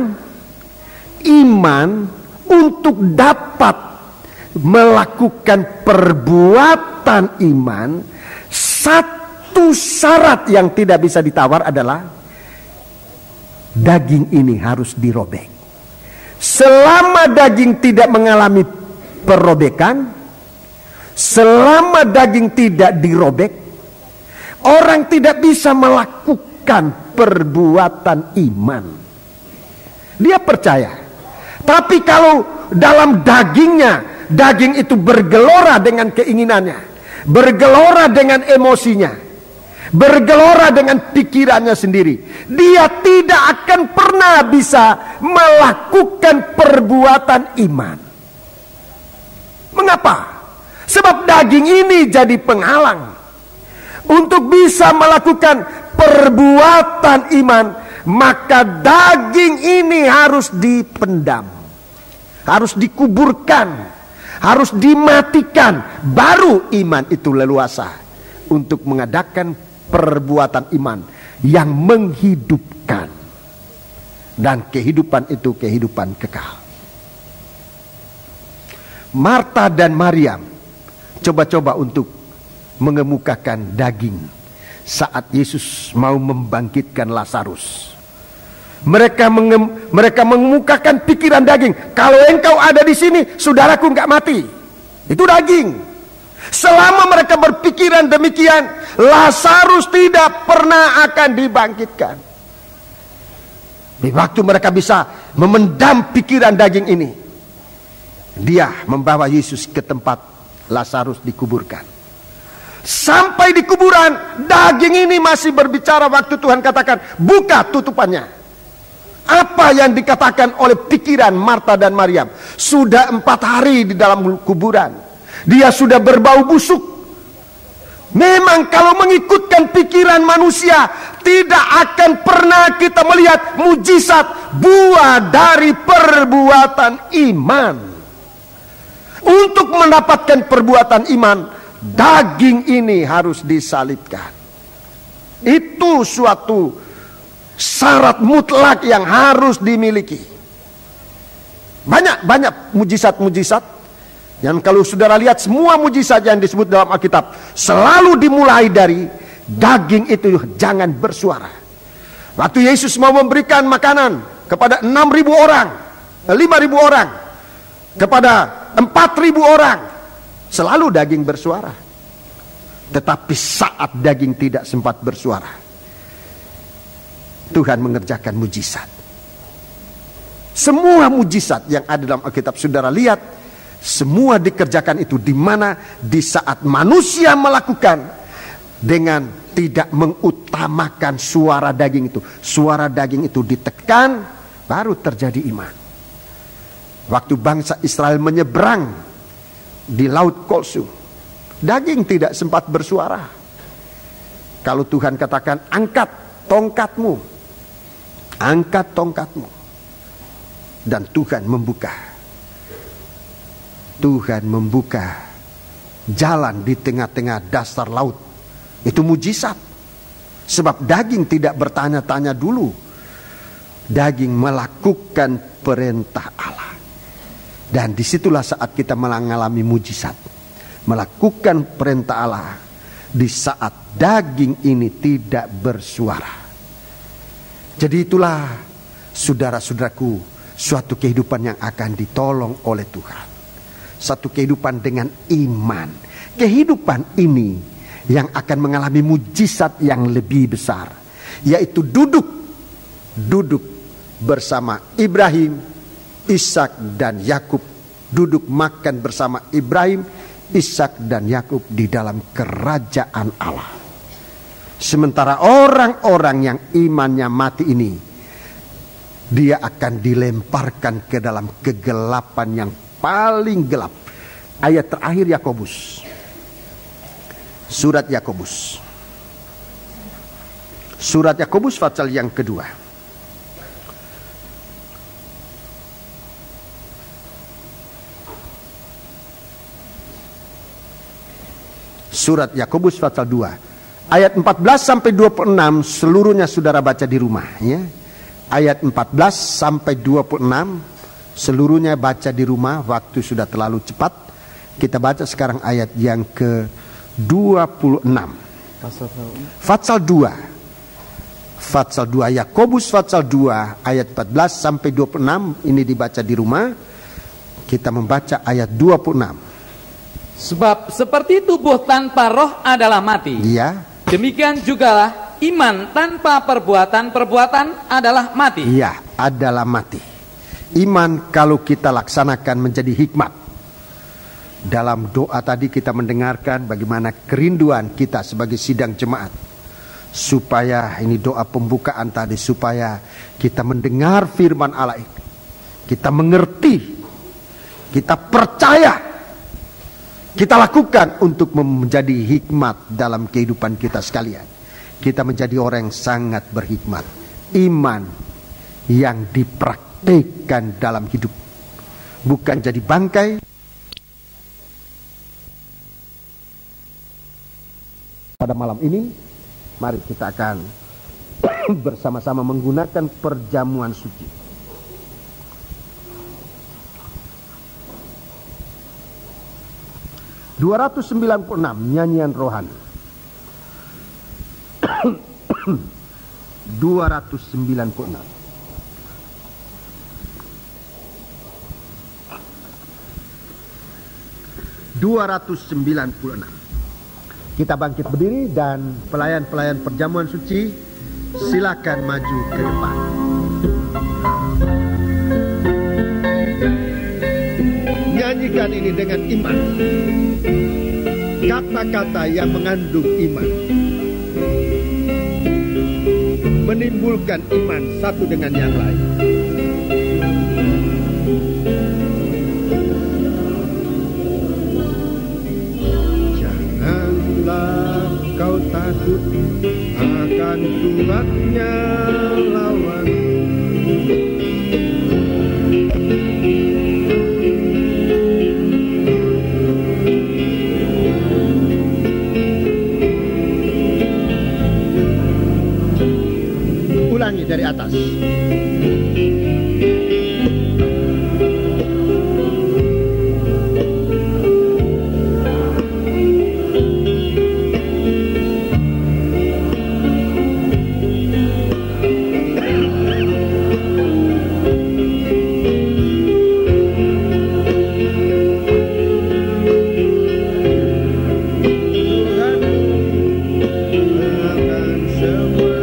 untuk dapat melakukan perbuatan iman, satu syarat yang tidak bisa ditawar adalah daging ini harus dirobek. Selama daging tidak mengalami perobekan, selama daging tidak dirobek, orang tidak bisa melakukan perbuatan iman. Dia percaya. Tapi kalau dalam dagingnya, daging itu bergelora dengan keinginannya, bergelora dengan emosinya, bergelora dengan pikirannya sendiri, dia tidak akan pernah bisa melakukan perbuatan iman. Mengapa? Sebab daging ini jadi penghalang untuk bisa melakukan perbuatan iman. Maka daging ini harus dipendam, harus dikuburkan, harus dimatikan. Baru iman itu leluasa untuk mengadakan perbuatan iman yang menghidupkan. Dan kehidupan itu kehidupan kekal. Marta dan Maryam coba-coba untuk mengemukakan daging saat Yesus mau membangkitkan Lazarus. Mereka mengemukakan pikiran daging. Kalau engkau ada di sini, saudaraku enggak mati. Itu daging. Selama mereka berpikiran demikian, Lazarus tidak pernah akan dibangkitkan. Di waktu mereka bisa memendam pikiran daging ini, dia membawa Yesus ke tempat Lazarus dikuburkan. Sampai di kuburan, daging ini masih berbicara waktu Tuhan katakan, buka tutupannya. Apa yang dikatakan oleh pikiran Marta dan Maryam? Sudah 4 hari di dalam kuburan, dia sudah berbau busuk. Memang kalau mengikutkan pikiran manusia, tidak akan pernah kita melihat mujizat buah dari perbuatan iman. Untuk mendapatkan perbuatan iman, daging ini harus disalibkan. Itu suatu syarat mutlak yang harus dimiliki. Banyak mujizat-mujizat yang kalau saudara lihat, semua mujizat yang disebut dalam Alkitab selalu dimulai dari daging itu jangan bersuara. Waktu Yesus mau memberikan makanan kepada 6.000 orang, 5.000 orang, kepada 4.000 orang, selalu daging bersuara. Tetapi saat daging tidak sempat bersuara, Tuhan mengerjakan mujizat. Semua mujizat yang ada dalam Alkitab, saudara lihat, semua dikerjakan itu di mana di saat manusia melakukan dengan tidak mengutamakan suara daging itu. Suara daging itu ditekan, baru terjadi iman. Waktu bangsa Israel menyeberang di Laut Kolsum, daging tidak sempat bersuara. Kalau Tuhan katakan, angkat tongkatmu, angkat tongkatmu, dan Tuhan membuka jalan di tengah-tengah dasar laut. Itu mujizat. Sebab daging tidak bertanya-tanya dulu, daging melakukan perintah Allah. Dan disitulah saat kita mengalami mujizat, melakukan perintah Allah, di saat daging ini tidak bersuara. Jadi itulah, saudara-saudaraku, suatu kehidupan yang akan ditolong oleh Tuhan. Satu kehidupan dengan iman. Kehidupan ini yang akan mengalami mujizat yang lebih besar, yaitu duduk bersama Ibrahim, Ishak dan Yakub, duduk makan bersama Ibrahim, Ishak dan Yakub di dalam kerajaan Allah. Sementara orang-orang yang imannya mati ini, dia akan dilemparkan ke dalam kegelapan yang paling gelap. Ayat terakhir Yakobus, surat Yakobus, surat Yakobus pasal yang kedua. Surat Yakobus pasal 2 ayat 14 sampai 26 seluruhnya saudara baca di rumah ya. Ayat 14 sampai 26 seluruhnya baca di rumah, waktu sudah terlalu cepat. Kita baca sekarang ayat yang ke-26. Pasal 2 Yakobus pasal 2 ayat 14 sampai 26 ini dibaca di rumah. Kita membaca ayat 26. Sebab seperti tubuh tanpa roh adalah mati, Iya. demikian jugalah iman tanpa perbuatan adalah mati. Iya, adalah mati. Iman kalau kita laksanakan menjadi hikmat. Dalam doa tadi kita mendengarkan bagaimana kerinduan kita sebagai sidang jemaat, supaya ini doa pembukaan tadi, supaya kita mendengar firman Allah ini, kita mengerti, kita percaya, kita lakukan untuk menjadi hikmat dalam kehidupan kita sekalian. Kita menjadi orang yang sangat berhikmat. Iman yang dipraktikkan dalam hidup, bukan jadi bangkai. Pada malam ini, mari kita akan bersama-sama menggunakan perjamuan suci. (296) nyanyian rohani. 296. Kita bangkit berdiri dan pelayan-pelayan perjamuan suci silakan maju ke depan. Nyanyikan ini dengan iman. Kata-kata yang mengandung iman, menimbulkan iman satu dengan yang lain. Janganlah kau takut akan kuatnya lawan. Ulangi dari atas. Tuhan akan semua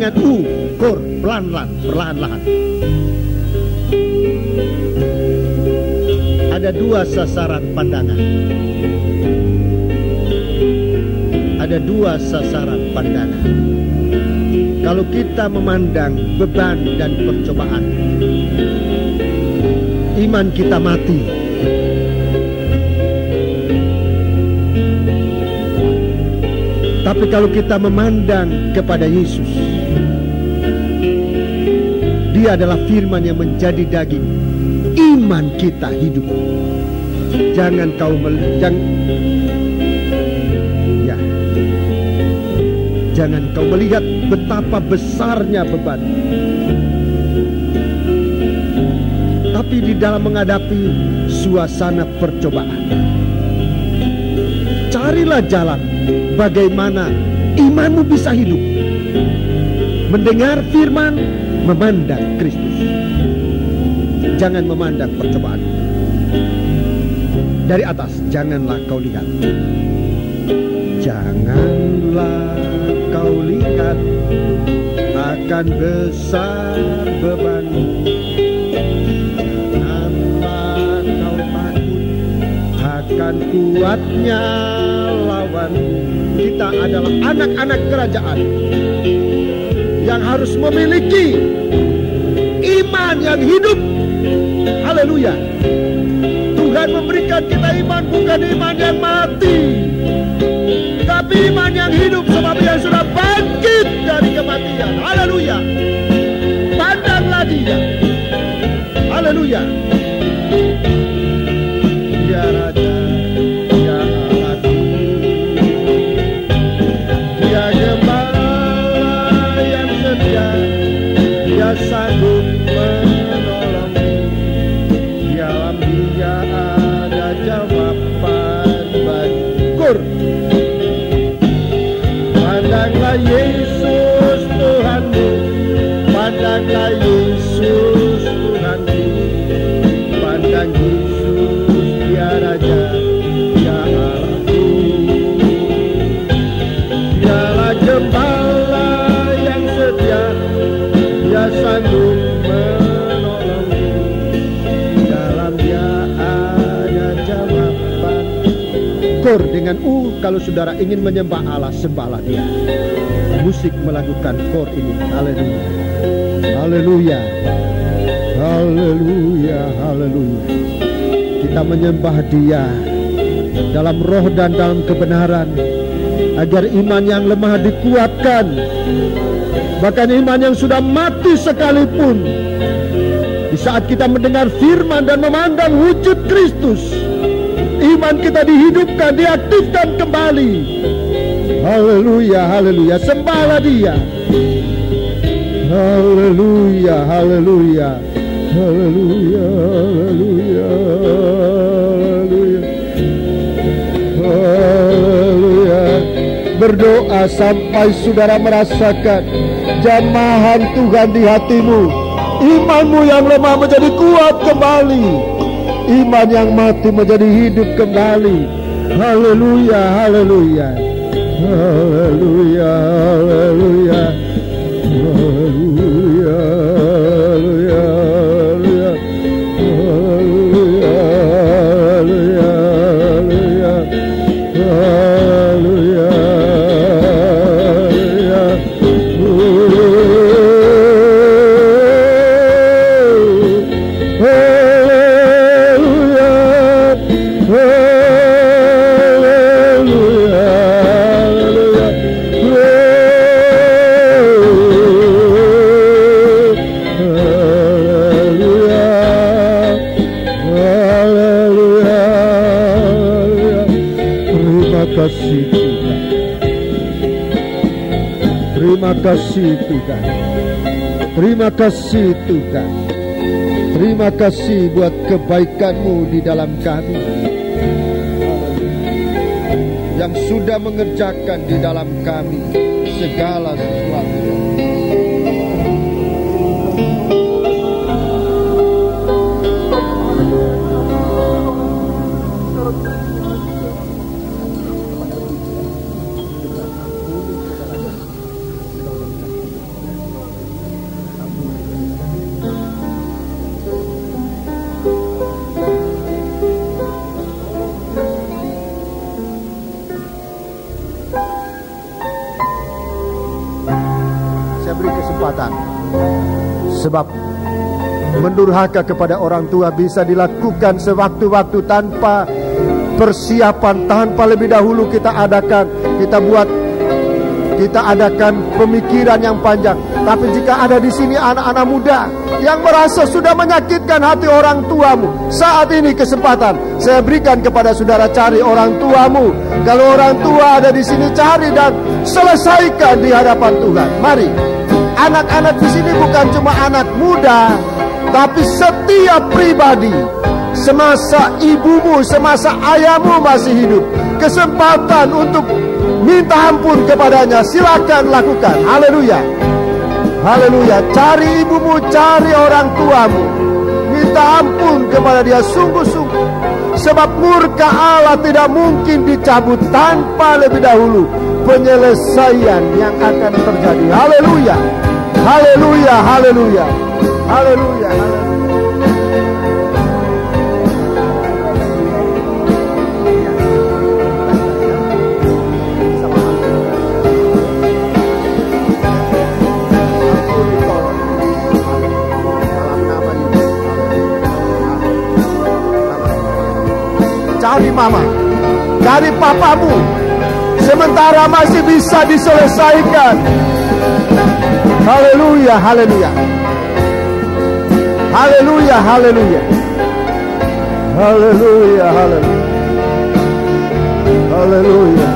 dengan ukur perlahan-lahan. Ada dua sasaran pandangan. Ada dua sasaran pandangan. Kalau kita memandang beban dan percobaan, iman kita mati. Tapi kalau kita memandang kepada Yesus, Dia adalah firman yang menjadi daging, iman kita hidup. Jangan kau melihat betapa besarnya beban, tapi di dalam menghadapi suasana percobaan, carilah jalan bagaimana imanmu bisa hidup. Mendengar firman, memandang Kristus. Jangan memandang percobaan dari atas, janganlah kau lihat. Janganlah kau lihat akan besar bebanmu. Janganlah kau takut akan kuatnya lawanmu. Kita adalah anak-anak kerajaan yang harus memiliki iman yang hidup. Haleluya. Tuhan memberikan kita iman, bukan iman yang mati, tapi iman yang hidup, sebab Dia sudah bangkit dari kematian. Haleluya. Pandanglah Dia. Haleluya. Dia Raja, Dia Allahku, Dia Gembala yang setia, Dia sanggup menolongmu. Dalam Dia ada jawaban bagiku. Pandanglah Yesus Tuhanmu, pandanglah Yesus Tuhanmu, pandang Yesus, Dia Raja, Dia Allahku. Dialah Gembala yang setia, Dia sanggup menolongmu. Dalam Dia ada jawaban. Kor dengan U, kalau saudara ingin menyembah Allah, sembahlah Dia. Musik melakukan kor ini. Haleluya. Haleluya. Haleluya. Haleluya. Kita menyembah Dia dalam roh dan dalam kebenaran, agar iman yang lemah dikuatkan. Bahkan iman yang sudah mati sekalipun, di saat kita mendengar firman dan memandang wujud Kristus, iman kita dihidupkan, diaktifkan kembali. Haleluya, haleluya. Sembahlah Dia. Haleluya, haleluya. Haleluya, haleluya. Haleluya. Berdoa sampai saudara merasakan jamahan Tuhan di hatimu. Imanmu yang lemah menjadi kuat kembali, iman yang mati menjadi hidup kembali. Haleluya, haleluya. Haleluya, haleluya. Haleluya, haleluya. Haleluya, haleluya. Haleluya. Terima kasih Tuhan. Terima kasih Tuhan. Terima kasih buat kebaikan-Mu di dalam kami, yang sudah mengerjakan di dalam kami segala sesuatu. kesempatan. Sebab mendurhaka kepada orang tua bisa dilakukan sewaktu-waktu tanpa persiapan, tanpa lebih dahulu kita adakan pemikiran yang panjang. Tapi jika ada di sini anak-anak muda yang merasa sudah menyakitkan hati orang tuamu, saat ini kesempatan saya berikan kepada saudara, cari orang tuamu. Kalau orang tua ada di sini, cari dan selesaikan di hadapan Tuhan. Mari, anak-anak di sini bukan cuma anak muda, tapi setiap pribadi. Semasa ibumu, semasa ayahmu masih hidup, kesempatan untuk minta ampun kepadanya, silakan lakukan. Haleluya, haleluya. Cari ibumu, cari orang tuamu, minta ampun kepada dia sungguh-sungguh. Sebab murka Allah tidak mungkin dicabut tanpa lebih dahulu penyelesaian yang akan terjadi. Haleluya, haleluya, haleluya, haleluya, haleluya. Cari mama, cari papamu, sementara masih bisa diselesaikan. Haleluya, haleluya, haleluya, haleluya, haleluya, haleluya, haleluya.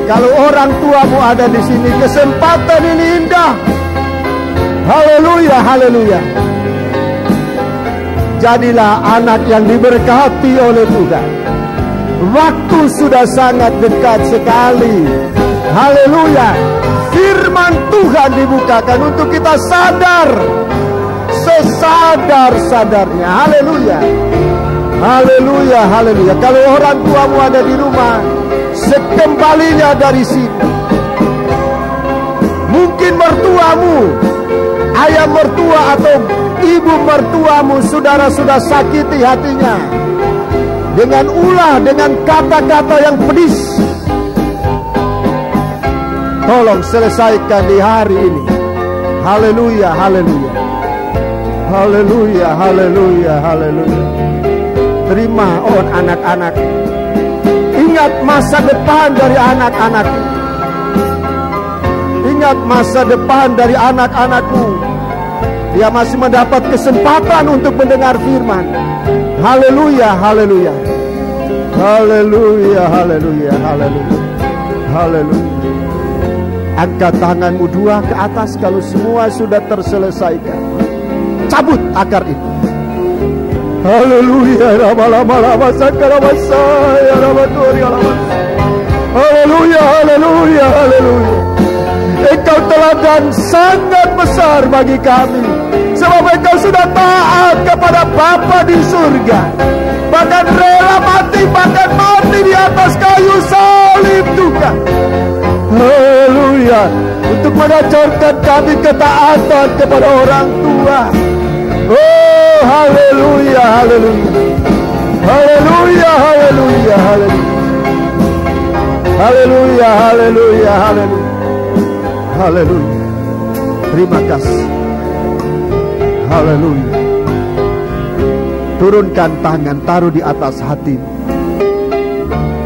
Kalau orang tuamu ada di sini, kesempatan ini indah. Haleluya, haleluya. Jadilah anak yang diberkati oleh Tuhan. Waktu sudah sangat dekat sekali. Haleluya. Firman Tuhan dibukakan untuk kita sadar, sesadar-sadarnya. Haleluya, haleluya, haleluya. Kalau orang tuamu ada di rumah, sekembalinya dari sini, mungkin mertuamu, ayah mertua atau ibu mertuamu, saudara sudah sakiti hatinya dengan ulah, dengan kata-kata yang pedis. Tolong selesaikan di hari ini. Haleluya, haleluya, haleluya, haleluya, haleluya. Terima anak-anak. Ingat masa depan dari anak-anak. Ingat masa depan dari anak-anakmu. Dia masih mendapat kesempatan untuk mendengar firman. Haleluya, haleluya, haleluya, haleluya, haleluya, haleluya. Angkat tanganmu dua ke atas kalau semua sudah terselesaikan. Cabut akar itu. Haleluya, lama-lama saya haleluya, haleluya, haleluya. Engkau teladan sangat besar bagi kami, sebab Engkau sudah taat kepada Bapa di surga, bahkan rela mati, bahkan mati di atas kayu salib Tuhan. Haleluya, untuk mengajarkan kami ketaatan kepada orang tua. Oh, haleluya, haleluya, haleluya, haleluya, haleluya, haleluya, haleluya, haleluya. Haleluya. Terima kasih. Haleluya. Turunkan tangan, taruh di atas hatimu.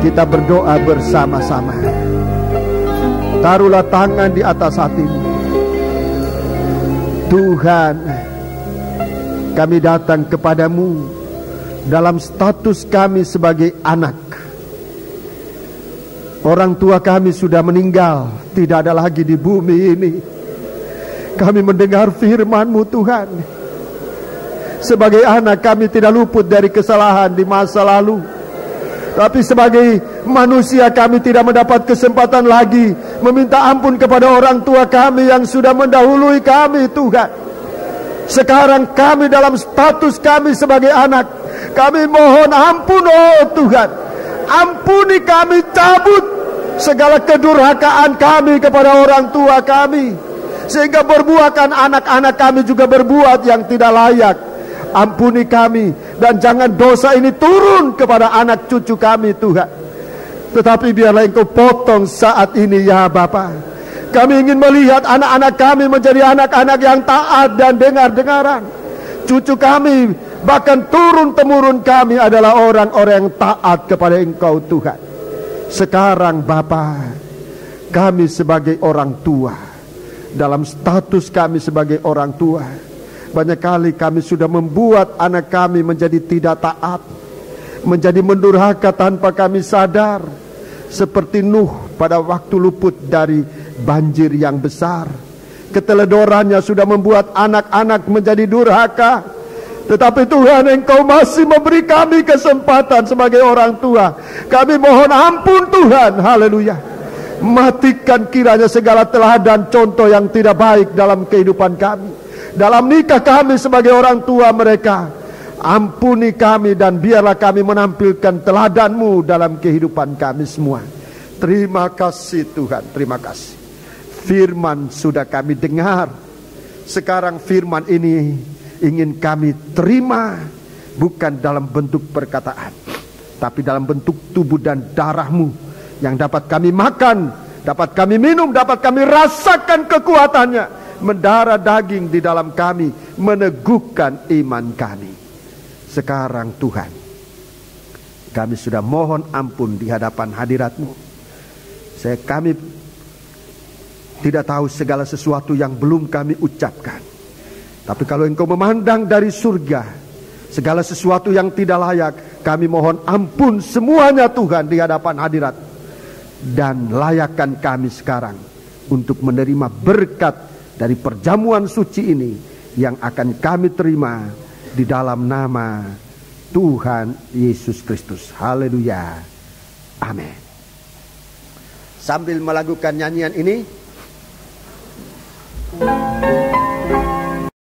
Kita berdoa bersama-sama. Taruhlah tangan di atas hatimu. Tuhan, kami datang kepadamu dalam status kami sebagai anak. Orang tua kami sudah meninggal, tidak ada lagi di bumi ini. Kami mendengar firman-Mu Tuhan. Sebagai anak kami tidak luput dari kesalahan di masa lalu. Tapi sebagai manusia kami tidak mendapat kesempatan lagi meminta ampun kepada orang tua kami yang sudah mendahului kami Tuhan. Sekarang kami dalam status kami sebagai anak. Kami mohon ampun oh Tuhan. Ampuni kami, cabut segala kedurhakaan kami kepada orang tua kami, sehingga berbuahkan anak-anak kami juga berbuat yang tidak layak. Ampuni kami, dan jangan dosa ini turun kepada anak cucu kami Tuhan. Tetapi biarlah Engkau potong saat ini ya Bapa. Kami ingin melihat anak-anak kami menjadi anak-anak yang taat dan dengar-dengaran. Cucu kami, bahkan turun-temurun kami adalah orang-orang yang taat kepada Engkau Tuhan. Sekarang Bapa, kami sebagai orang tua, dalam status kami sebagai orang tua, banyak kali kami sudah membuat anak kami menjadi tidak taat, menjadi mendurhaka tanpa kami sadar. Seperti Nuh pada waktu luput dari banjir yang besar. Keteledorannya sudah membuat anak-anak menjadi durhaka. Tetapi Tuhan, Engkau masih memberi kami kesempatan sebagai orang tua. Kami mohon ampun Tuhan, haleluya. Matikan kiranya segala teladan contoh yang tidak baik dalam kehidupan kami, dalam nikah kami sebagai orang tua mereka. Ampuni kami dan biarlah kami menampilkan teladan-Mu dalam kehidupan kami semua. Terima kasih Tuhan, terima kasih. Firman sudah kami dengar. Sekarang firman ini ingin kami terima, bukan dalam bentuk perkataan, tapi dalam bentuk tubuh dan darah-Mu yang dapat kami makan, dapat kami minum, dapat kami rasakan kekuatannya, mendarah daging di dalam kami, meneguhkan iman kami. Sekarang Tuhan, kami sudah mohon ampun di hadapan hadirat-Mu. Kami tidak tahu segala sesuatu yang belum kami ucapkan. Tapi kalau Engkau memandang dari surga segala sesuatu yang tidak layak, kami mohon ampun semuanya Tuhan di hadapan hadirat. Dan layakkan kami sekarang untuk menerima berkat dari perjamuan suci ini yang akan kami terima di dalam nama Tuhan Yesus Kristus. Haleluya. Amin. Sambil melakukan nyanyian ini,